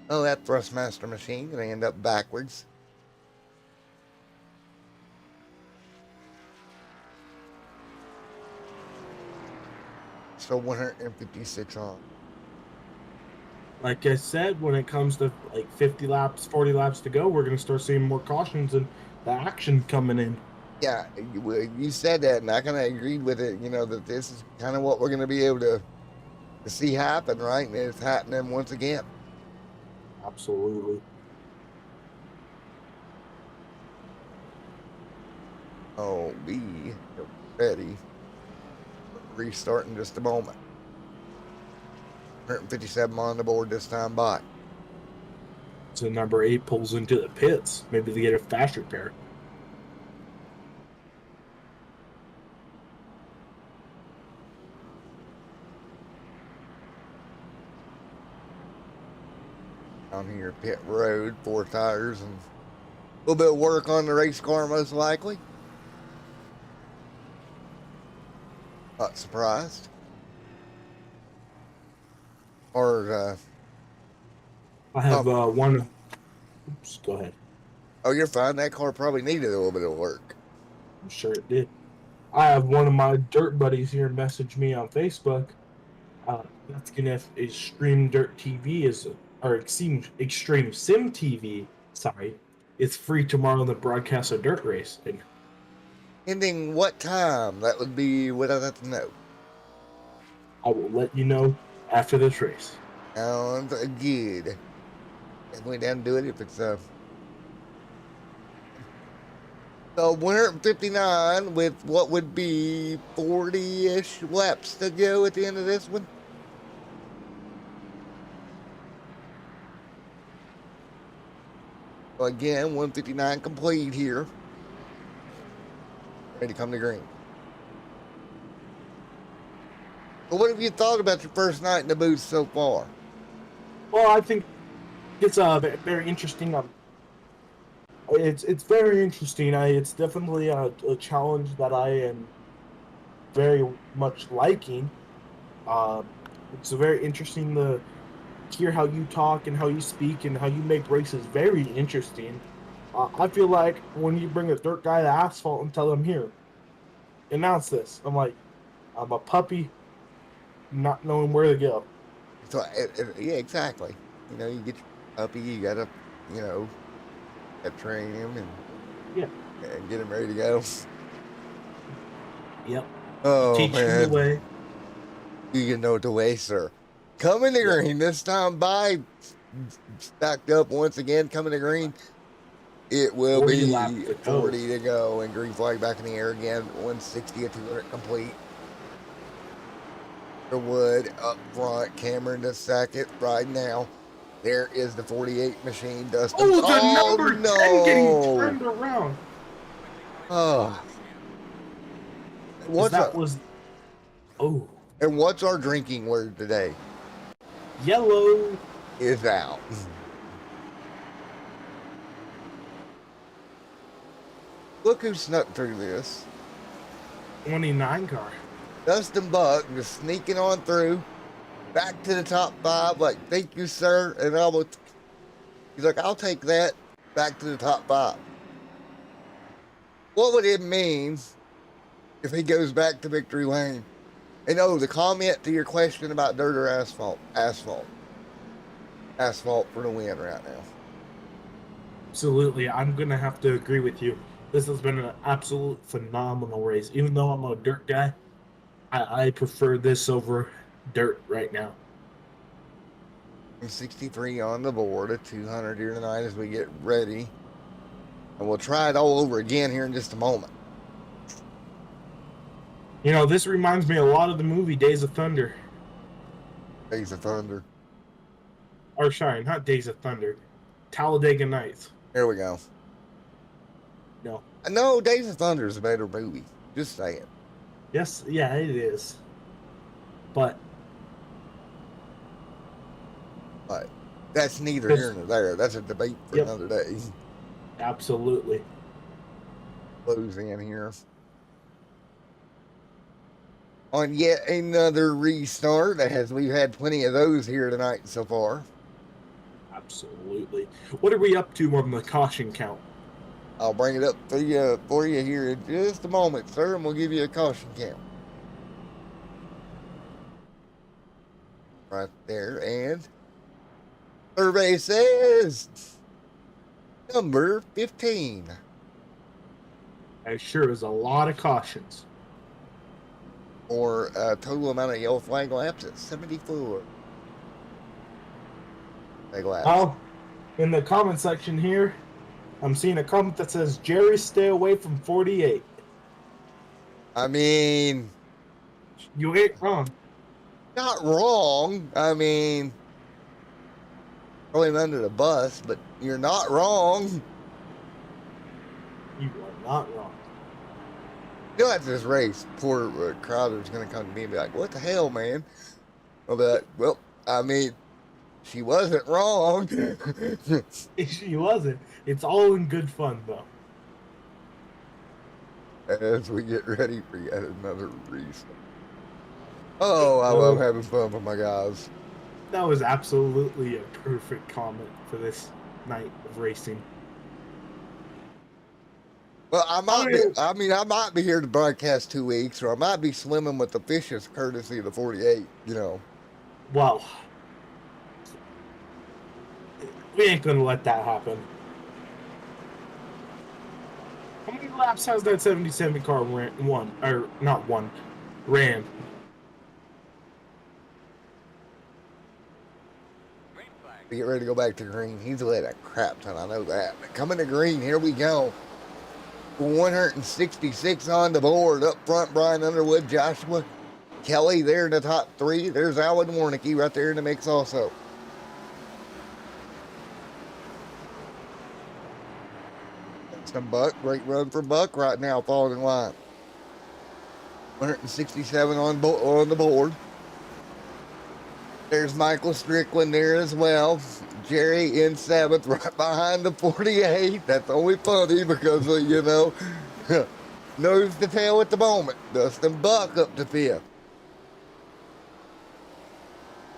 Oh, that Thrustmaster machine gonna end up backwards. So 156 on. Like I said, when it comes to like 50 laps, 40 laps to go, we're going to start seeing more cautions and the action coming in. Yeah, you said that, and I kind of agreed with it. You know that this is kind of what we're going to be able to see happen, right? And it's happening once again. Absolutely. Oh, be ready. Restart in just a moment. 157 on the board this time by. So number 8 pulls into the pits. Maybe they get a fast repair. Down here, pit road, 4 tires, and a little bit of work on the race car, most likely. Not surprised. Or, I have one. Oops, go ahead. oh, you're fine. That car probably needed a little bit of work. I'm sure it did. I have one of my dirt buddies here message me on Facebook. Asking if Extreme Dirt TV or Extreme Sim TV, sorry, is free tomorrow to broadcast a dirt race. And Ending what time? That would be what I'd have to know. I will let you know after this race. Sounds good. Definitely down to do it if it's so 159 with what would be 40-ish laps to go at the end of this one. So again, 159 complete here. Ready to come to green. So what have you thought about your first night in the booth so far? Well, I think it's very interesting. It's very interesting. It's definitely a challenge that I am very much liking. It's very interesting to hear how you talk and how you speak and how you make races very interesting. I feel like when you bring a dirt guy to asphalt and tell him, here, announce this. I'm like, I'm a puppy not knowing where to go. So, yeah, exactly. You know, you get your puppy, you gotta, train him and get him ready to go. Yep. Oh, Teach him man. the way. You know the way, sir. Coming to green this time by, stacked up once again, coming to green. It will 40 be laps to go. 40 to go, and green flag back in the air again. 160 at 200 complete. Wood up front, Cameron the second right now. There is the 48 machine, Dustin. Oh, the number 10 getting no! turned around. Oh. And what's our drinking word today? Yellow. Is out. Look who snuck through this. 29 car. Dustin Buck just sneaking on through, back to the top 5, like, thank you, sir. And he's like, I'll take that, back to the top 5. What would it mean if he goes back to victory lane? And the comment to your question about dirt or asphalt. Asphalt for the win right now. Absolutely. I'm going to have to agree with you. This has been an absolute phenomenal race. Even though I'm a dirt guy, I prefer this over dirt right now. 63 on the board, a 200 here tonight as we get ready. And we'll try it all over again here in just a moment. You know, this reminds me a lot of the movie Days of Thunder. Days of Thunder. Or sorry, not Days of Thunder. Talladega Nights. Here we go. No. No, Days of Thunder is a better movie. Just saying. Yes, yeah, it is. But that's neither here nor there. That's a debate for another day. Absolutely. Close in here. On yet another restart, as we've had plenty of those here tonight so far. Absolutely. What are we up to on the caution count? I'll bring it up for you here in just a moment, sir, and we'll give you a caution count. Right there, and survey says number 15. That sure is a lot of cautions. Or a total amount of yellow flag laps at 74. Flag laps. Oh, in the comment section here, I'm seeing a comment that says, Jerry, stay away from 48. I mean, You ain't wrong. not wrong. I mean, throw him under the bus, but you're not wrong. You are not wrong. You know, after this race, poor Crowder's going to come to me and be like, what the hell, man? I'll be like, well, I mean, she wasn't wrong. She wasn't. It's all in good fun, though. As we get ready for yet another race. Oh, I love having fun with my guys. That was absolutely a perfect comment for this night of racing. Well, I might be here to broadcast 2 weeks, or I might be swimming with the fishes courtesy of the 48, you know. Well, we ain't gonna let that happen. How many laps has that 77 car ran? Ran. We get ready to go back to green. He's let a crap ton, I know that. But coming to green, here we go. 166 on the board. Up front, Brian Underwood, Joshua Kelly there in the top three. There's Alan Warnicki right there in the mix also. Some Buck, great run for Buck right now, falling in line. 167 on the board. There's Michael Strickland there as well. Jerry in seventh, right behind the 48. That's only funny because, you know, nose to tail at the moment. Dustin Buck up to fifth.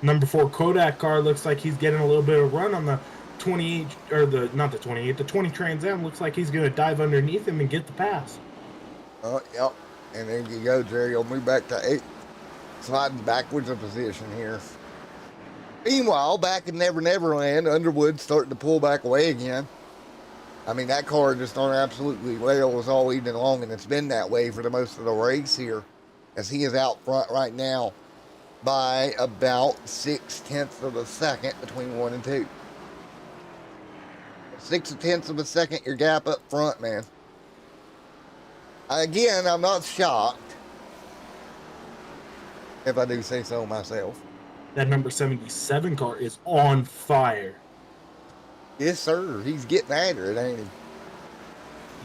Number 4 Kodak car looks like he's getting a little bit of run on the 28, or the 20 Trans Am. Looks like he's going to dive underneath him and get the pass. Oh, yep. And there you go, Jerry. You'll move back to 8th. Sliding backwards in position here. Meanwhile, back in Never Never Land, Underwood's starting to pull back away again. I mean, that car just on absolutely rails all evening long, and it's been that way for the most of the race here, as he is out front right now by about 0.6 of a second between 1 and 2. 0.6 of a second, your gap up front, man. Again, I'm not shocked, if I do say so myself. That number 77 car is on fire. Yes, sir. He's getting after it, ain't he?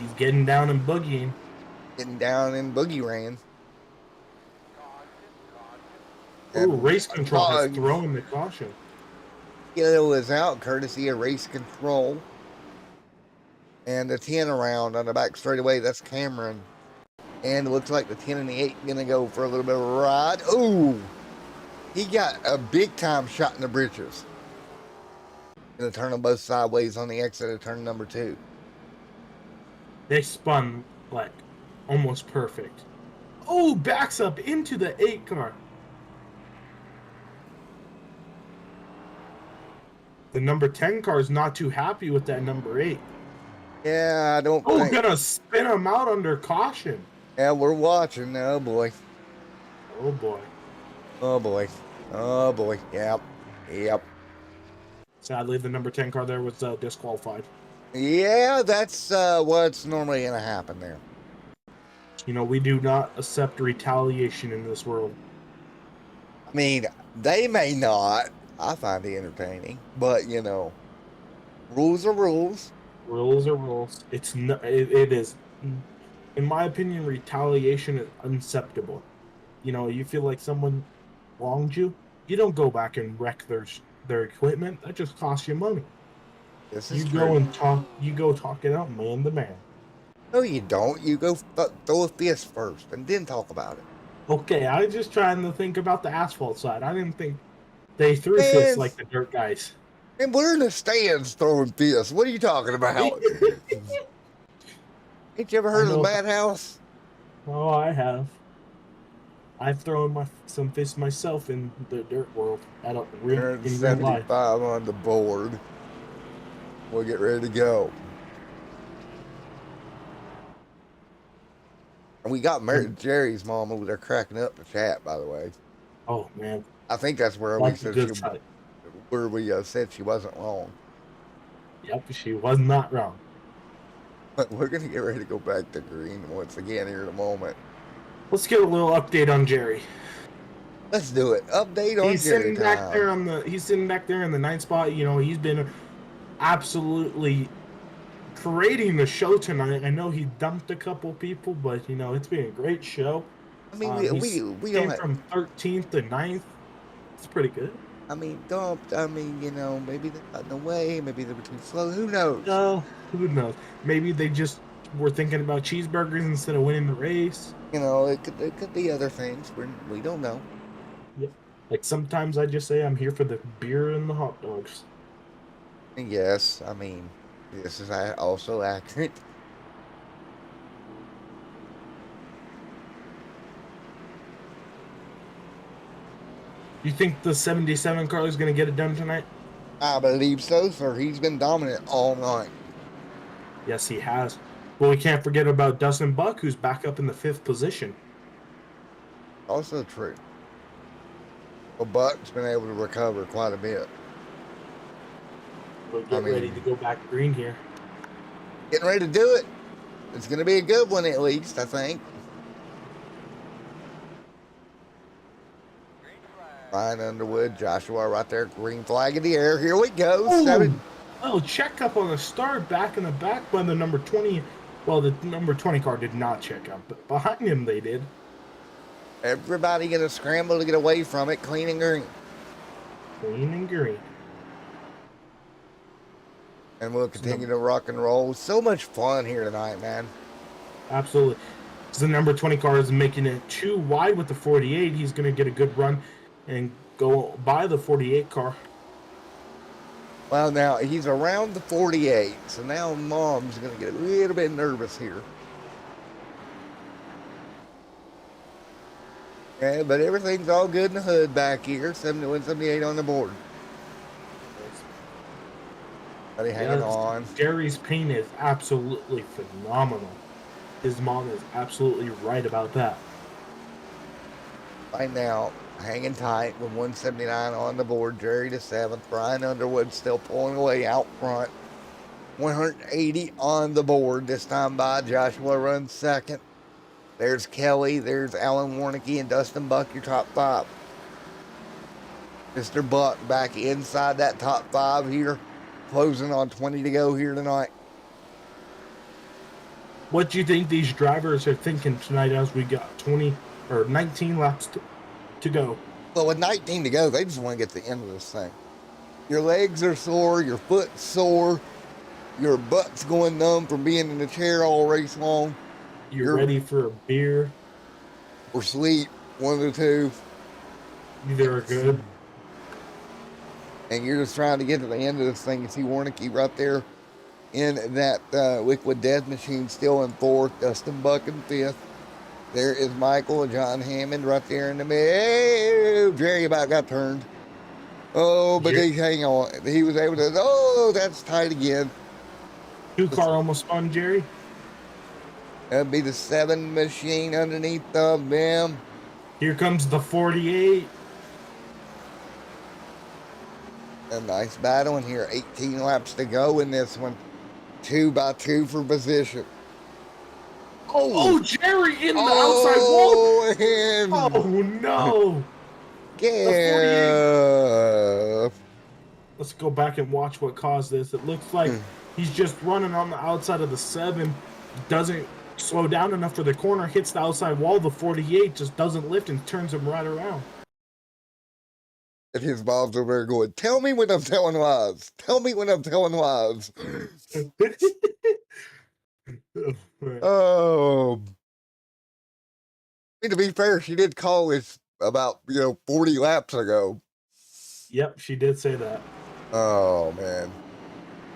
He's getting down and boogieing. Getting down in boogie ran. Ooh, race control has thrown the caution. Yellow is out, courtesy of race control. And the 10 around on the back straightaway, that's Cameron. And it looks like the 10 and the 8 going to go for a little bit of a ride. Ooh! He got a big-time shot in the britches. Going to turn them both sideways on the exit of turn number 2. They spun, like, almost perfect. Oh, backs up into the 8 car. The number 10 car is not too happy with that number 8. Yeah, I don't Oh, think. gonna spin him out under caution. Yeah, we're watching. Oh boy. Oh boy. Oh boy. Oh boy. Yep. Yep. Sadly, the number 10 car there was disqualified. Yeah, that's what's normally gonna happen there. You know, we do not accept retaliation in this world. I mean, they may not. I find it entertaining, but you know, rules are rules. Rules are rules. It's not. It is, in my opinion, retaliation is unacceptable. You know, you feel like someone wronged you, you don't go back and wreck their equipment. That just costs you money. This You is go true. and talk. You go talk it out, man to man. No, you don't. You go throw a fist first, and then talk about it. Okay, I was just trying to think about the asphalt side. I didn't think they threw Man, fists like the dirt guys. And we're in the stands throwing fists. What are you talking about? Ain't you ever heard of the madhouse? Oh, I have. I've thrown some fists myself in the dirt world in real life. 175 on the board. We'll get ready to go. And we got Jerry's mom over there cracking up the chat, by the way. Oh man, I think that's where that's we a said good side. said she wasn't wrong. Yep, she was not wrong. But we're gonna get ready to go back to green once again here in a moment. Let's get a little update on Jerry. Let's do it. Update on He's Jerry sitting back there he's sitting back there in the 9th spot. You know, he's been absolutely creating the show tonight. I know he dumped a couple people, but you know, it's been a great show. I mean, we came don't from 13th to 9th. It's pretty good. I mean, dumped. I mean, you know, maybe they got in the way. Maybe they were too slow. Who knows? No, who knows? Maybe they just were thinking about cheeseburgers instead of winning the race. You know, it could be other things. We don't know. Yep. Like sometimes I just say I'm here for the beer and the hot dogs. And yes, I mean, this is also accurate. You think the 77 car is going to get it done tonight? I believe so, sir. He's been dominant all night. Yes, he has. Well, we can't forget about Dustin Buck, who's back up in the 5th position. Also true. Well, Buck's been able to recover quite a bit. We'll get ready to go back green here. Getting ready to do it. It's going to be a good one, at least, I think. Ryan Underwood, Joshua right there, green flag in the air. Here we go. Oh, check up on the start, back in the back by the number 20. Well, the number 20 car did not check up, but behind him they did. Everybody going to scramble to get away from it. Clean and green. Clean and green. And we'll continue to rock and roll. So much fun here tonight, man. Absolutely. So the number 20 car is making it too wide with the 48. He's going to get a good run and go by the 48 car. Well, now he's around the 48, so now Mom's going to get a little bit nervous here. Yeah, but everything's all good in the hood back here. 71, 78 on the board. Buddy hanging on. Jerry's paint is absolutely phenomenal. His mom is absolutely right about that. Right now, hanging tight with 179 on the board. Jerry to 7th. Brian Underwood still pulling away out front. 180 on the board. This time by Joshua runs 2nd. There's Kelly. There's Alan Warnicki and Dustin Buck, your top 5. Mr. Buck back inside that top 5 here. Closing on 20 to go here tonight. What do you think these drivers are thinking tonight as we got 20 or 19 laps to go? Well, with 19 to go, they just want to get to the end of this thing. Your legs are sore, your foot's sore, your butt's going numb from being in the chair all race long. You're ready for a beer. Or sleep, one of the two. Either are good. And you're just trying to get to the end of this thing. You see Warnicki right there in that liquid death machine, still in 4th. Dustin Buck in 5th. There is Michael and John Hammond right there in the middle. Jerry about got turned. Oh, but they hang on. He was able to. Oh, that's tight again. Two car almost spun, Jerry. That'd be the 7 machine underneath them. Here comes the 48. A nice battle in here. 18 laps to go in this one. 2 by 2 for position. Oh, Jerry in the outside wall. And Oh, no. yeah. Let's go back and watch what caused this. It looks like he's just running on the outside of the 7. Doesn't slow down enough for the corner. Hits the outside wall. The 48 just doesn't lift and turns him right around. And his mom's over there going, tell me when I'm telling lies. Tell me when I'm telling lies. Oh. To be fair, she did call this about, 40 laps ago. Yep, she did say that. Oh, man.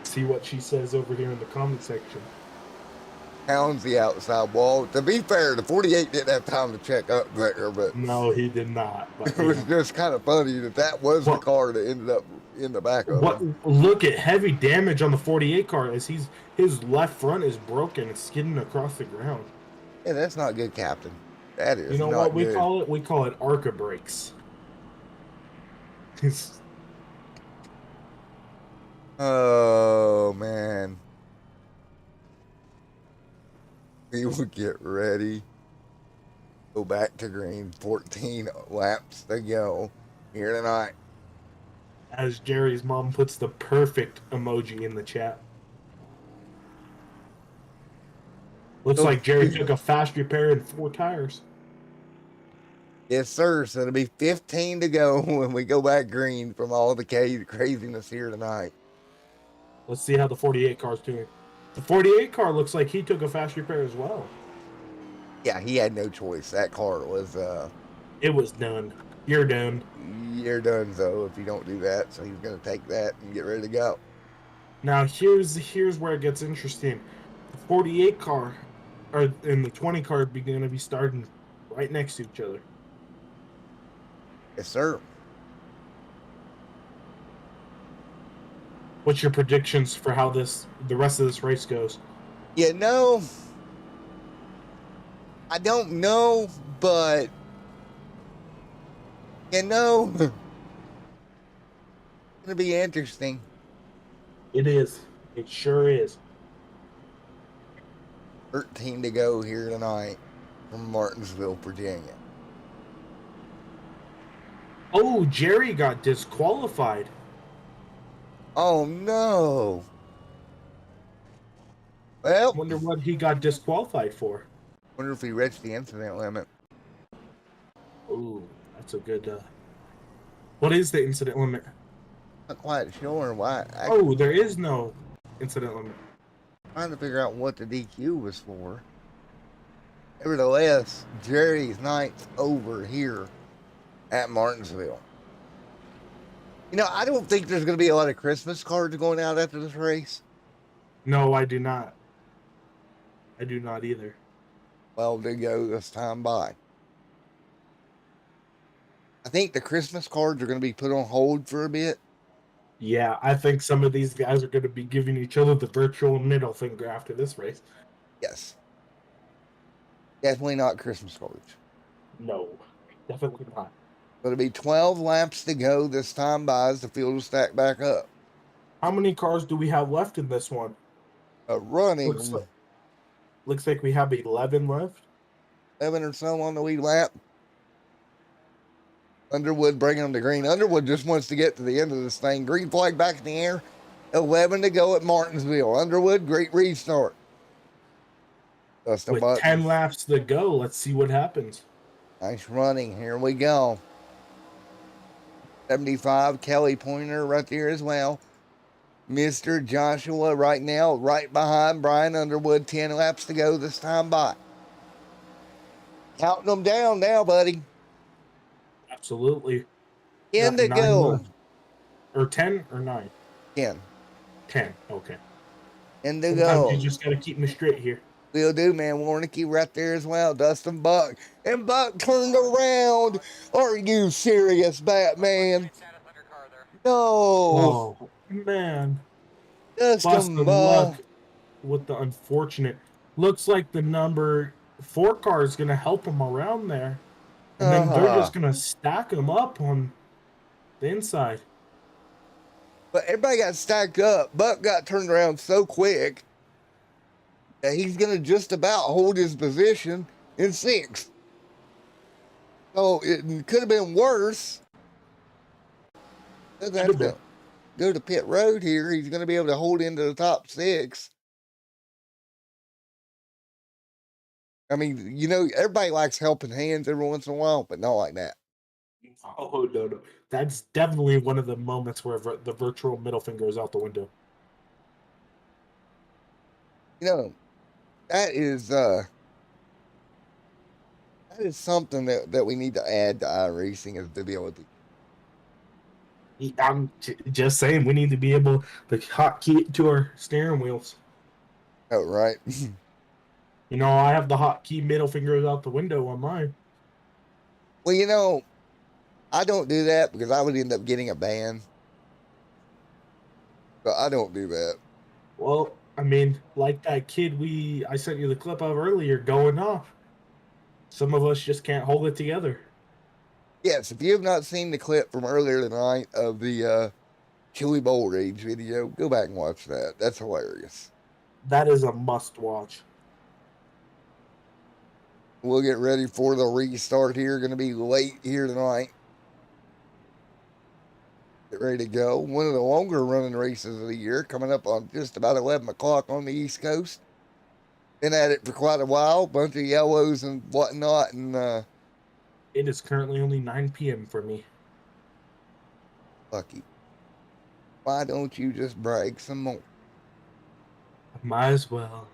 See what she says over here in the comment section. Pounds the outside wall. To be fair, the 48 didn't have time to check up there, but No, he did not. But, it was just kind of funny that was the car that ended up in the back of him. Look at heavy damage on the 48 car as his left front is broken. It's skidding across the ground. Yeah, that's not good, Captain. That is. You know not what we good. call it? We call it ARCA brakes. Oh, man. We will get ready. Go back to green. 14 laps to go here tonight. As Jerry's mom puts the perfect emoji in the chat. Looks like Jerry took a fast repair and 4 tires. Yes, sir. So it'll be 15 to go when we go back green from all the craziness here tonight. Let's see how the 48 car's doing. The 48 car looks like he took a fast repair as well. Yeah, he had no choice. That car was It was done. You're done. You're done, though, if you don't do that. So he's going to take that and get ready to go. Now here's where it gets interesting. The 48 car and the 20 car are going to be starting right next to each other. Yes, sir. What's your predictions for how the rest of this race goes? I don't know, but it's going to be interesting. It is. It sure is. 13 to go here tonight from Martinsville, Virginia. Oh, Jerry got disqualified. Oh, no. Well, Wonder what he got disqualified for. Wonder if he reached the incident limit. Ooh, that's a good... What is the incident limit? Not quite sure why. Oh, there is no incident limit. Trying to figure out what the DQ was for. Nevertheless, Jerry's night's over here at Martinsville. I don't think there's going to be a lot of Christmas cards going out after this race. No, I do not. I do not either. 12 to go this time by. I think the Christmas cards are going to be put on hold for a bit. Yeah, I think some of these guys are going to be giving each other the virtual middle finger after this race. Yes. Definitely not Christmas cards. No, definitely not. It'll be 12 laps to go this time by as the field will stack back up. How many cars do we have left in this one? Running. Looks like we have 11 left. 11 or so on the lead lap. Underwood bringing them to green. Underwood just wants to get to the end of this thing. Green flag back in the air. 11 to go at Martinsville. Underwood, great restart. With 10 laps to go, let's see what happens. Nice running. Here we go. 75, Kelly Pointer right there as well. Mr. Joshua right now, right behind Brian Underwood. 10 laps to go this time by. Counting them down now, buddy. Absolutely. 10 to go. Or 10 or 9? 10. 10, okay. 10 to Sometimes go. you just got to keep me straight here. Will do, man. Warnicki right there as well. Dustin Buck. And Buck turned around. Are you serious, Batman? No. Oh, man. Dustin Busting Buck. luck. with the unfortunate. Looks like the number 4 car is going to help him around there. And then they're just going to stack him up on the inside. But everybody got stacked up. Buck got turned around so quick that he's going to just about hold his position in 6th. So it could have been worse. Doesn't have to go to pit road here. He's going to be able to hold into the top 6. I mean, you know, everybody likes helping hands every once in a while, but not like that. Oh, no. That's definitely one of the moments where the virtual middle finger is out the window. You know, that is something that we need to add to iRacing, is the ability. I'm just saying, we need to be able to hotkey it to our steering wheels. Oh, right. You know, I have the hotkey middle fingers out the window on mine. Well, you know, I don't do that because I would end up getting a ban. So I don't do that. Well, I mean, like that kid I sent you the clip of earlier going off. Some of us just can't hold it together. Yes, if you have not seen the clip from earlier tonight of the Chili Bowl Rage video, go back and watch that. That's hilarious. That is a must watch. We'll get ready for the restart here. Going to be late here tonight. Get ready to go. One of the longer running races of the year, coming up on just about 11 o'clock on the East Coast. Been at it for quite a while. Bunch of yellows and whatnot. And it is currently only 9 p.m. for me. Lucky. Why don't you just brag some more? Might as well.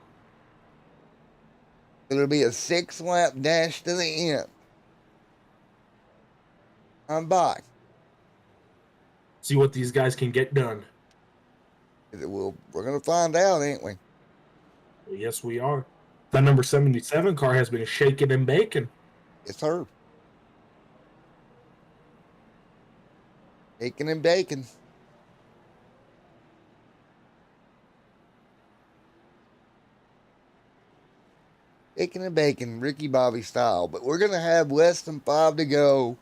It'll be a 6-lap dash to the end. I'm by. See what these guys can get done. We're going to find out, ain't we? Yes, we are. That number 77 car has been shaking and baking. It's her. Baking and baking. Baking and bacon, Ricky Bobby style. But we're going to have less than 5 to go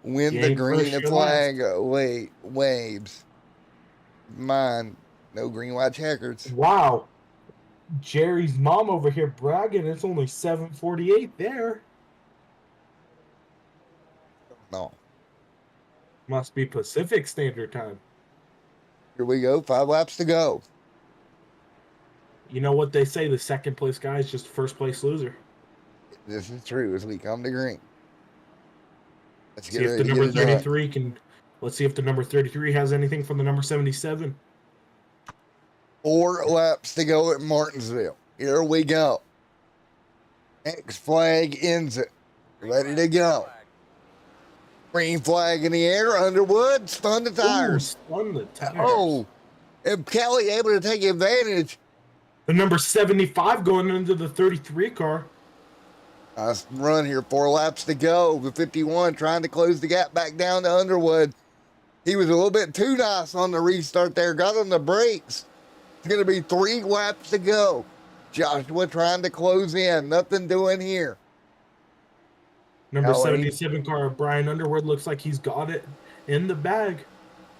when the green flag waves. Mine, no green, white checkers. Wow. Jerry's mom over here bragging. It's only 7:48 there. No. Must be Pacific Standard Time. Here we go. 5 laps to go. You know what they say, the second place guy is just first place loser. This is true as we come to green. Let's see if the number 33 can. Let's see if the number 33 has anything from the number 77. 4 laps to go at Martinsville. Here we go. X flag ends it. Ready to go. Green flag in the air. Underwood spun the tires. Ooh, spun the tires. Oh, and Kelly able to take advantage. The number 75 going into the 33 car. Nice run here. 4 laps to go. The 51 trying to close the gap back down to Underwood. He was a little bit too nice on the restart there. Got on the brakes. It's going to be 3 laps to go. Joshua trying to close in. Nothing doing here. Number 77 car, Brian Underwood, looks like he's got it in the bag.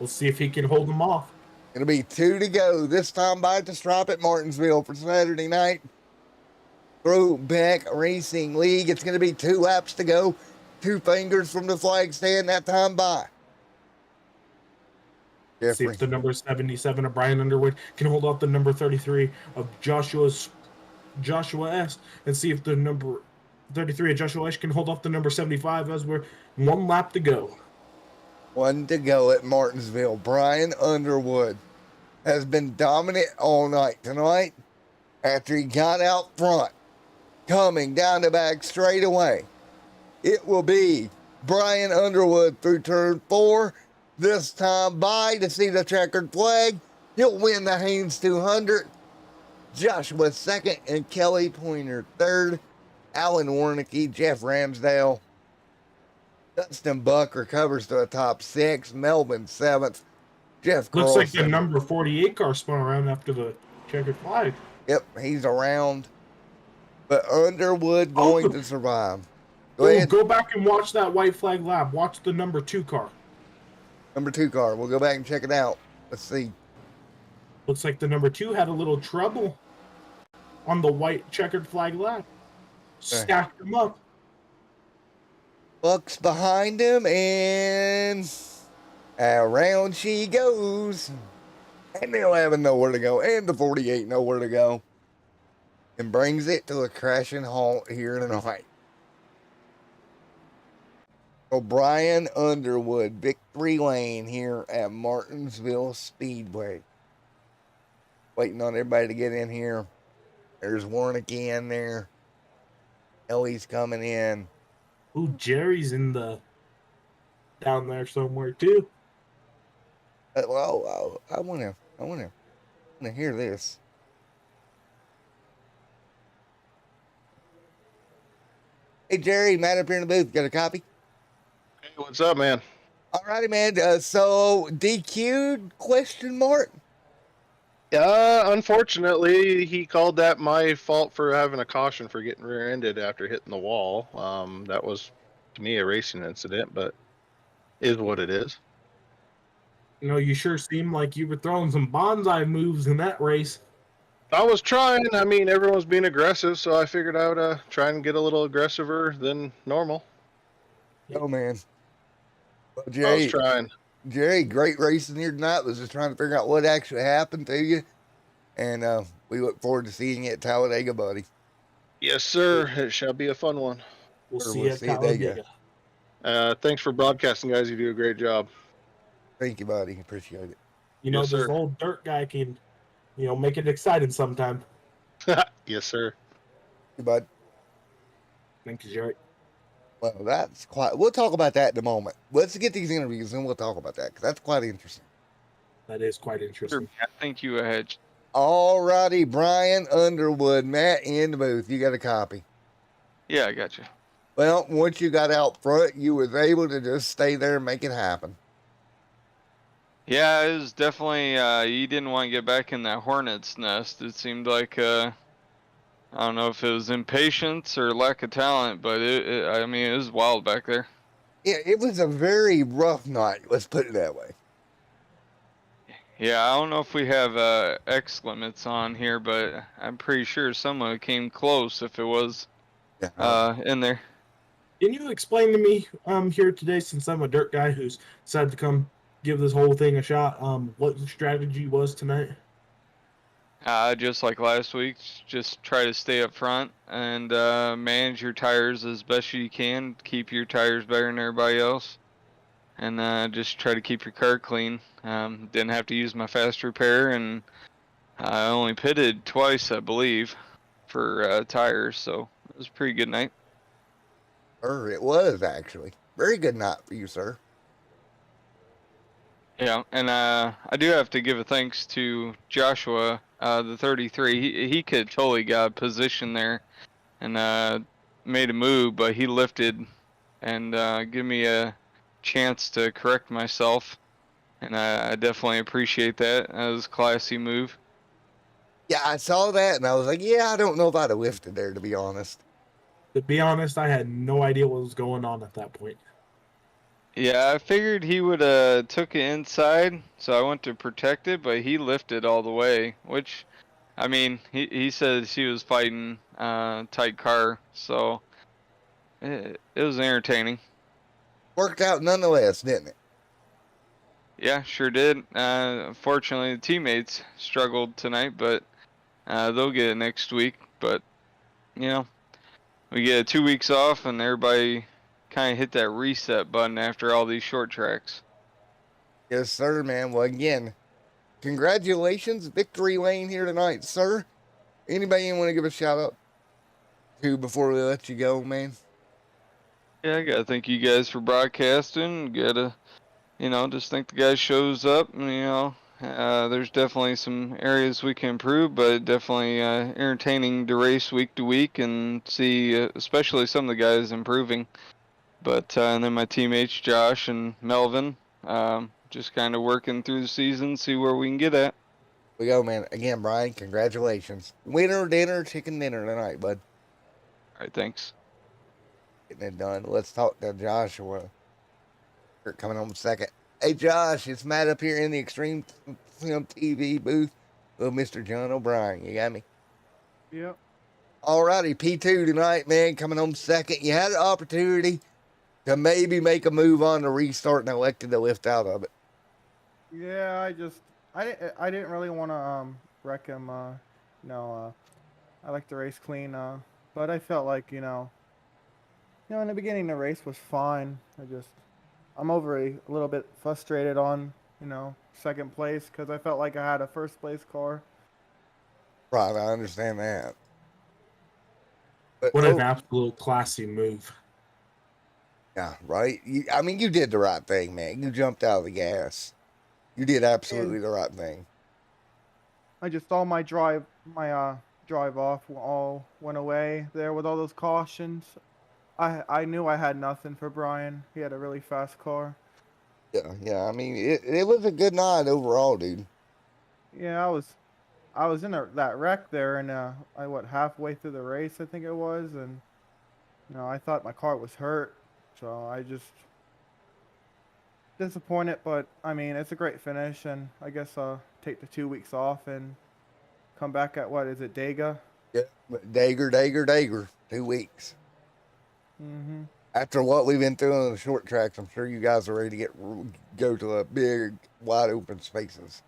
We'll see if he can hold them off. Going to be 2 to go. This time by the stripe at Martinsville for Saturday night. Throwback Racing League. It's going to be 2 laps to go. 2 fingers from the flag stand that time by. See if the number 77 of Brian Underwood can hold off the number 33 of Joshua S. And see if the number 33 of Joshua S can hold off the number 75 as we're 1 lap to go. 1 to go at Martinsville. Brian Underwood has been dominant all night tonight after he got out front. Coming down the back straight away. It will be Brian Underwood through turn 4. This time by to see the checkered flag. He'll win the Haynes 200. Joshua second and Kelly Pointer third. Alan Warnicki, Jeff Ramsdale. Dustin Buck recovers to a top 6. Melvin 7th. Jeff Looks Carlson. like the number 48 car spun around after the checkered flag. Yep, he's around. But Underwood going to survive. Go Oh, ahead. go back and watch that white flag lap. Watch the number 2 car. Number 2 car. We'll go back and check it out. Let's see. Looks like the number 2 had a little trouble on the white checkered flag lap. Stacked them up. Buck's behind him, and around she goes. And the 11 nowhere to go, and the 48 nowhere to go. And brings it to a crashing halt here tonight. O'Brien Underwood, victory lane here at Martinsville Speedway. Waiting on everybody to get in here. There's Warnicky in there. Ellie's coming in. Ooh, Jerry's in the down there somewhere too. Well, I want to hear this. Hey Jerry, Matt up here in the booth. Got a copy? Hey, what's up, man? Alrighty, man. So DQ'd? Question mark. Unfortunately, he called that my fault for having a caution for getting rear-ended after hitting the wall. That was, to me, a racing incident, but is what it is. You know, you sure seemed like you were throwing some bonsai moves in that race. I was trying. I mean, everyone's being aggressive, so I figured I would try and get a little aggressiver than normal. Oh man. Well, I was trying. Jerry, great racing here tonight. Was just trying to figure out what actually happened to you, and we look forward to seeing you at Talladega, buddy. Yes, sir. It shall be a fun one. We'll Sure, see we'll you at see you. There you Talladega. Thanks for broadcasting, guys. You do a great job. Thank you, buddy. Appreciate it. You know, Yes, this sir. old dirt guy can, you know, make it exciting sometime. Yes, sir. Hey, bud. Thank you, Jerry. Well, that's quite. We'll talk about that in a moment. Let's get these interviews, and we'll talk about that because that's quite interesting. That is quite interesting. Thank you, Hedge. Alrighty, Brian Underwood, Matt in the booth. You got a copy. Yeah, I got you. Well, once you got out front, you was able to just stay there and make it happen. Yeah, it was definitely, you didn't want to get back in that hornet's nest. It seemed like, I don't know if it was impatience or lack of talent, but I mean, it was wild back there. Yeah, it was a very rough night. Let's put it that way. Yeah, I don't know if we have X limits on here, but I'm pretty sure someone came close if it was in there. Can you explain to me here today, since I'm a dirt guy who's decided to come give this whole thing a shot, what the strategy was tonight? Just like last week, just try to stay up front and manage your tires as best you can. Keep your tires better than everybody else. And just try to keep your car clean. Didn't have to use my fast repair, and I only pitted twice, I believe, for tires, so it was a pretty good night. It was actually very good night for you, sir. Yeah, and I do have to give a thanks to Joshua, the 33. He could totally got a position there and made a move, but he lifted and give me a chance to correct myself, and I definitely appreciate that. That was a classy move. Yeah, I saw that and I was like, yeah, I don't know if I'd have lifted there, to be honest. To be honest, I had no idea what was going on at that point. Yeah, I figured he would have took it inside, so I went to protect it, but he lifted all the way, which, I mean, he said he was fighting tight car, so it was entertaining. Worked out nonetheless, didn't it? Yeah, sure did. Unfortunately, the teammates struggled tonight, but they'll get it next week. But, you know, we get 2 weeks off, and everybody kind of hit that reset button after all these short tracks. Yes, sir, man. Well, again, congratulations. Victory lane here tonight, sir. Anybody you want to give a shout out to before we let you go, man? Yeah, I gotta thank you guys for broadcasting. Gotta, you know, just think the guy shows up. And, you know, there's definitely some areas we can improve, but definitely entertaining to race week to week and see, especially some of the guys improving. But and then my teammates Josh and Melvin, just kind of working through the season, see where we can get at. We go, man. Again, Brian, congratulations. Winner dinner, chicken dinner tonight, bud. All right, thanks. Getting it done. Let's talk to Joshua. We're coming home second. Hey, Josh, it's Matt up here in the Extreme Film TV booth with Mr. John O'Brien. You got me? Yep. Alrighty, P2 tonight, man, coming home second. You had an opportunity to maybe make a move on the restart and elected to lift out of it. Yeah, I didn't really want to wreck him. I like to race clean. But I felt like in the beginning the race was fine. I'm over a little bit frustrated on second place because I felt like I had a first place car. Right, I understand that. But, What an absolute classy move. yeah, right. I mean, you did the right thing, man. You jumped out of the gas. You did absolutely the right thing. I just saw my drive off all went away there with all those cautions. I knew I had nothing for Brian. He had a really fast car. Yeah. I mean, it was a good night overall, dude. Yeah, I was in that wreck there, and halfway through the race, I think it was, and I thought my car was hurt, so I just disappointed. But I mean, it's a great finish, and I guess I'll take the 2 weeks off and come back at what is it, Dega? Yeah, Dager. 2 weeks. Mm-hmm. After what we've been through on the short tracks, I'm sure you guys are ready to go to a big, wide open spaces.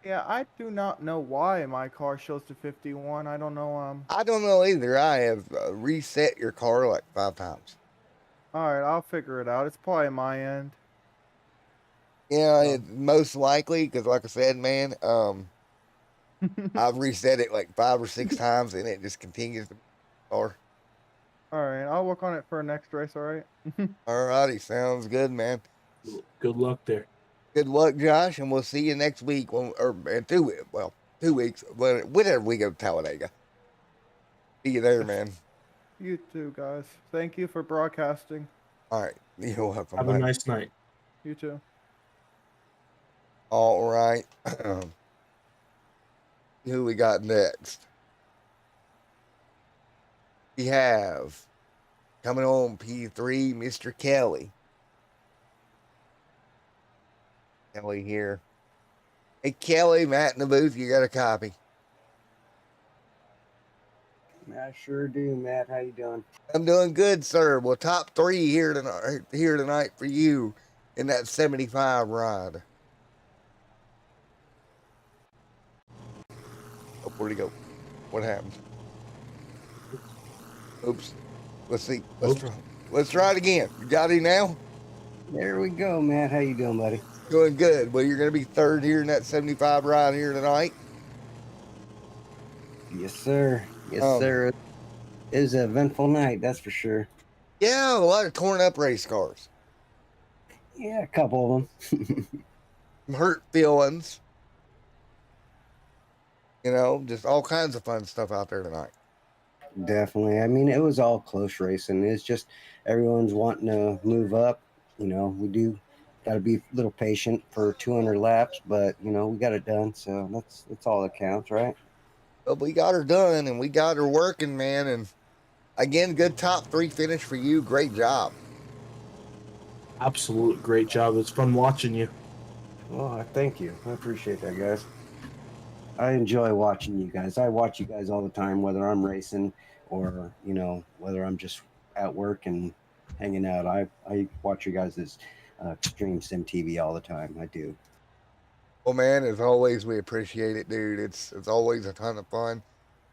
Yeah, I do not know why my car shows to 51. I don't know. I don't know either. I have reset your car like 5 times. All right, I'll figure it out. It's probably my end. Yeah, it's most likely because, like I said, man, I've reset it like 5 or 6 times, and it just continues to be car. All right, I'll work on it for next race. All right. Alrighty, sounds good, man. Good luck there. Good luck, Josh, and we'll see you next week in 2 weeks, whenever we go to Talladega. See you there, man. You too, guys. Thank you for broadcasting. All right, you're welcome. Have a nice night. You too. All right. Who we got next? We have coming on P3, Mr. Kelly. Kelly here. Hey, Kelly, Matt in the booth, you got a copy? I sure do, Matt. How you doing? I'm doing good, sir. Well, top 3 here tonight for you in that 75 ride. Oh, where'd he go? What happened? Oops. Let's see. Let's try it again. You got him now? There we go, Matt. How you doing, buddy? Doing good. Well, you're going to be third here in that 75 ride here tonight. Yes, sir. Yes, sir. It was an eventful night, that's for sure. Yeah, a lot of torn up race cars. Yeah, a couple of them. Some hurt feelings. Just all kinds of fun stuff out there tonight. Definitely. I mean, it was all close racing. It's just everyone's wanting to move up. We do got to be a little patient for 200 laps, but, we got it done. So that's all that counts, right? But we got her done, and we got her working, man. And again, good top 3 finish for you. Great job. Absolute great job. It's fun watching you. Well, thank you. I appreciate that, guys. I enjoy watching you guys. I watch you guys all the time, whether I'm racing or, whether I'm just at work and hanging out. I watch you guys' Extreme Sim TV all the time. I do. Well, man, as always, we appreciate it, dude. It's always a ton of fun.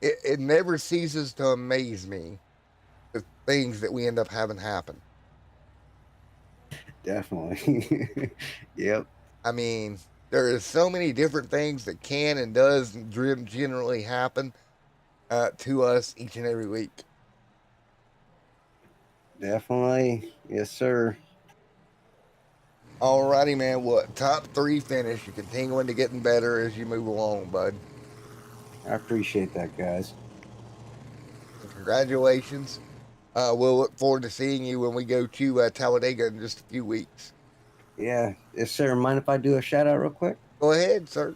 It never ceases to amaze me the things that we end up having happen. Definitely. Yep. I mean, there is so many different things that can and does generally happen to us each and every week. Definitely. Yes, sir. Alrighty, man. What top 3 finish? You're continuing to getting better as you move along, bud. I appreciate that, guys. Congratulations. We'll look forward to seeing you when we go to Talladega in just a few weeks. Yeah. Yes, sir. Mind if I do a shout out real quick? Go ahead, sir.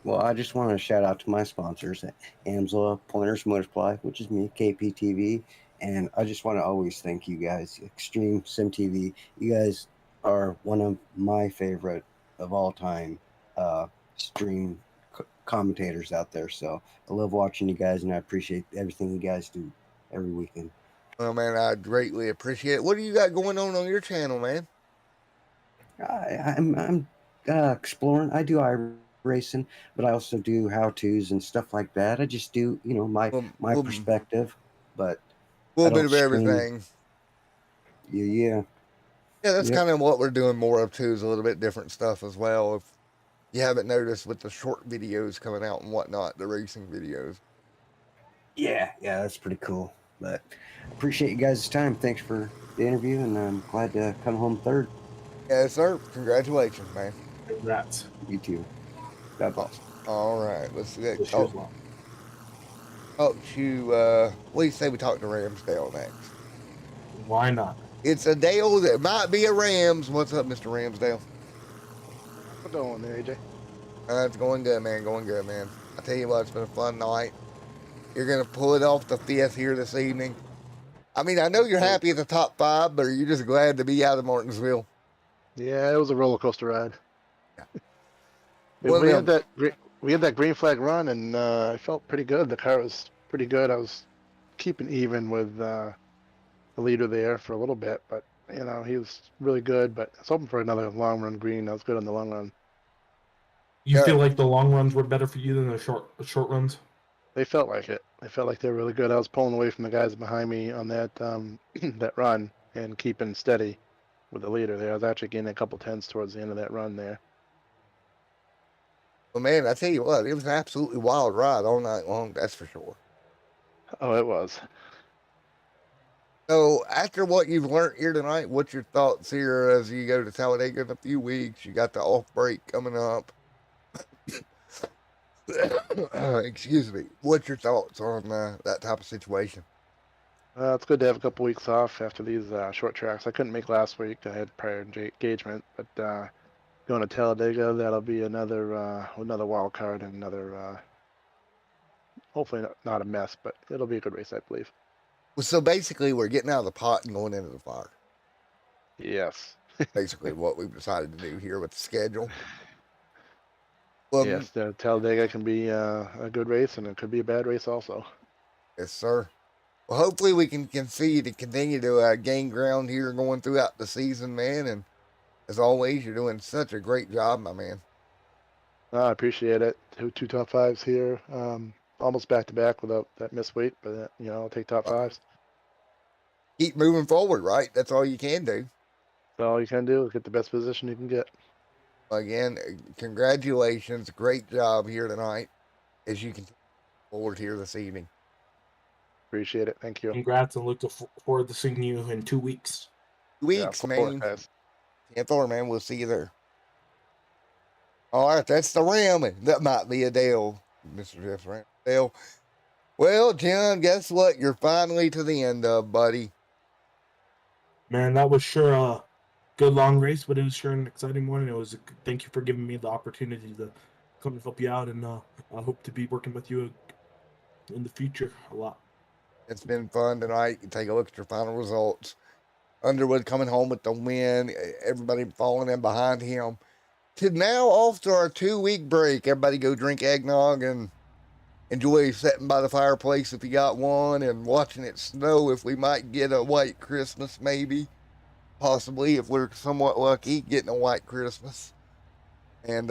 Well, I just want to shout out to my sponsors, Amsla, Pointers Motorfly, which is me, KPTV, and I just want to always thank you guys, Extreme Sim TV. You guys are one of my favorite of all time stream commentators out there. So I love watching you guys, and I appreciate everything you guys do every weekend. Well, man, I greatly appreciate it. What do you got going on your channel, man? I'm exploring. I do iRacing, but I also do how-tos and stuff like that. I just do, my Well, perspective, but a I little bit don't of stream. everything. Yeah. Yeah, that's Yep. kind of what we're doing more of too, is a little bit different stuff as well. If you haven't noticed with the short videos coming out and whatnot, the racing videos. Yeah, that's pretty cool. But appreciate you guys' time. Thanks for the interview, and I'm glad to come home third. Yes, sir. Congratulations, man. Congrats. You too. God bless. All right, let's see. Wish you as well. Talk to, what do you say we talk to Ramsdale next? Why not? It's a Dale that might be a Rams. What's up, Mr. Ramsdale? What's going on there, AJ? It's going good, man. Going good, man. I tell you what, it's been a fun night. You're going to pull it off the 5th here this evening. I mean, I know you're happy at the top 5, but are you just glad to be out of Martinsville? Yeah, it was a roller coaster ride. Yeah. We had that green flag run, and I felt pretty good. The car was pretty good. I was keeping even with the leader there for a little bit, but he was really good. But I was hoping for another long run green. That was good on the long run. You feel like the long runs were better for you than the short runs? They felt like it. They felt like they were really good. I was pulling away from the guys behind me on that that run and keeping steady with the leader there. I was actually getting a couple tenths towards the end of that run there. Well, man, I tell you what, it was an absolutely wild ride all night long, that's for sure. Oh, it was. So, after what you've learned here tonight, what's your thoughts here as you go to Talladega in a few weeks? You got the off break coming up. Excuse me. What's your thoughts on that type of situation? It's good to have a couple weeks off after these short tracks. I couldn't make last week. I had prior engagement, but going to Talladega, that'll be another wild card and another hopefully not a mess, but it'll be a good race, I believe. Well, so basically, we're getting out of the pot and going into the fire. Yes. Basically, what we've decided to do here with the schedule. Well, yes, Talladega can be a good race, and it could be a bad race also. Yes, sir. Well, hopefully we can continue to gain ground here going throughout the season, man. And as always, you're doing such a great job, my man. I appreciate it. Two top fives here, almost back to back without that missed weight, but I'll take top fives. Keep moving forward, right? That's all you can do. That's all you can do is get the best position you can get. Again, congratulations. Great job here tonight as you continue forward here this evening. Appreciate it. Thank you. Congrats, and look forward to seeing you in 2 weeks. 2 weeks, man. Guys. 10th floor, man. We'll see you there. All right, that's the Ram. That might be a Dale, Mr. Jeff Ramsdale. Well, John, guess what? You're finally to the end of, buddy. Man, that was sure a good long race, but it was sure an exciting one. And thank you for giving me the opportunity to come and help you out, and I hope to be working with you in the future a lot. It's been fun tonight. You take a look at your final results. Underwood coming home with the win. Everybody falling in behind him. To now off to our 2-week break. Everybody go drink eggnog and enjoy sitting by the fireplace if you got one, and watching it snow if we might get a white Christmas, maybe. Possibly, if we're somewhat lucky, getting a white Christmas. And,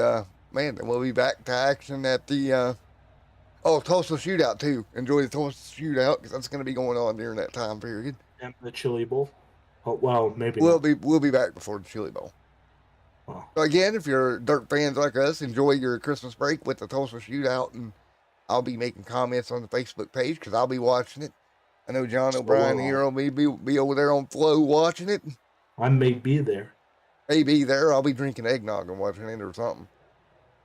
man, we'll be back to action at the, Tulsa Shootout, too. Enjoy the Tulsa Shootout, because that's going to be going on during that time period. And the Chili Bowl. Oh, well, maybe We'll not. be back before the Chili Bowl. Oh. So again, if you're dirt fans like us, enjoy your Christmas break with the Tulsa Shootout, and I'll be making comments on the Facebook page because I'll be watching it. I know John O'Brien here will be over there on Flow watching it. I may be there. Maybe there. I'll be drinking eggnog and watching it or something.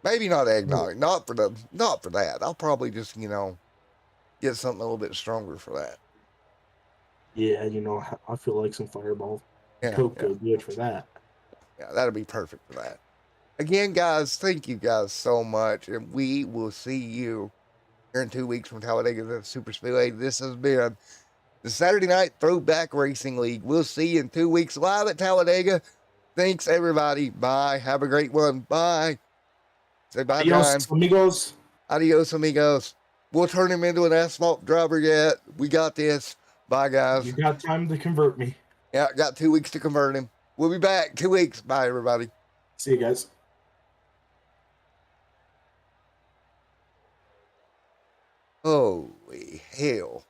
Maybe not eggnog. Not for that. I'll probably just, get something a little bit stronger for that. Yeah, I feel like some Fireball Coke goes good for that. Yeah, that'll be perfect for that. Again, guys, thank you guys so much, and we will see you here in 2 weeks from Talladega to the Super Speedway. This has been the Saturday Night Throwback Racing League. We'll see you in 2 weeks live at Talladega. Thanks, everybody. Bye. Have a great one. Bye. Say bye, John. Adios, amigos. Adios, amigos. We'll turn him into an asphalt driver yet. We got this. Bye, guys. You got time to convert me. Yeah, got 2 weeks to convert him. We'll be back 2 weeks. Bye, everybody. See you guys. Holy hell.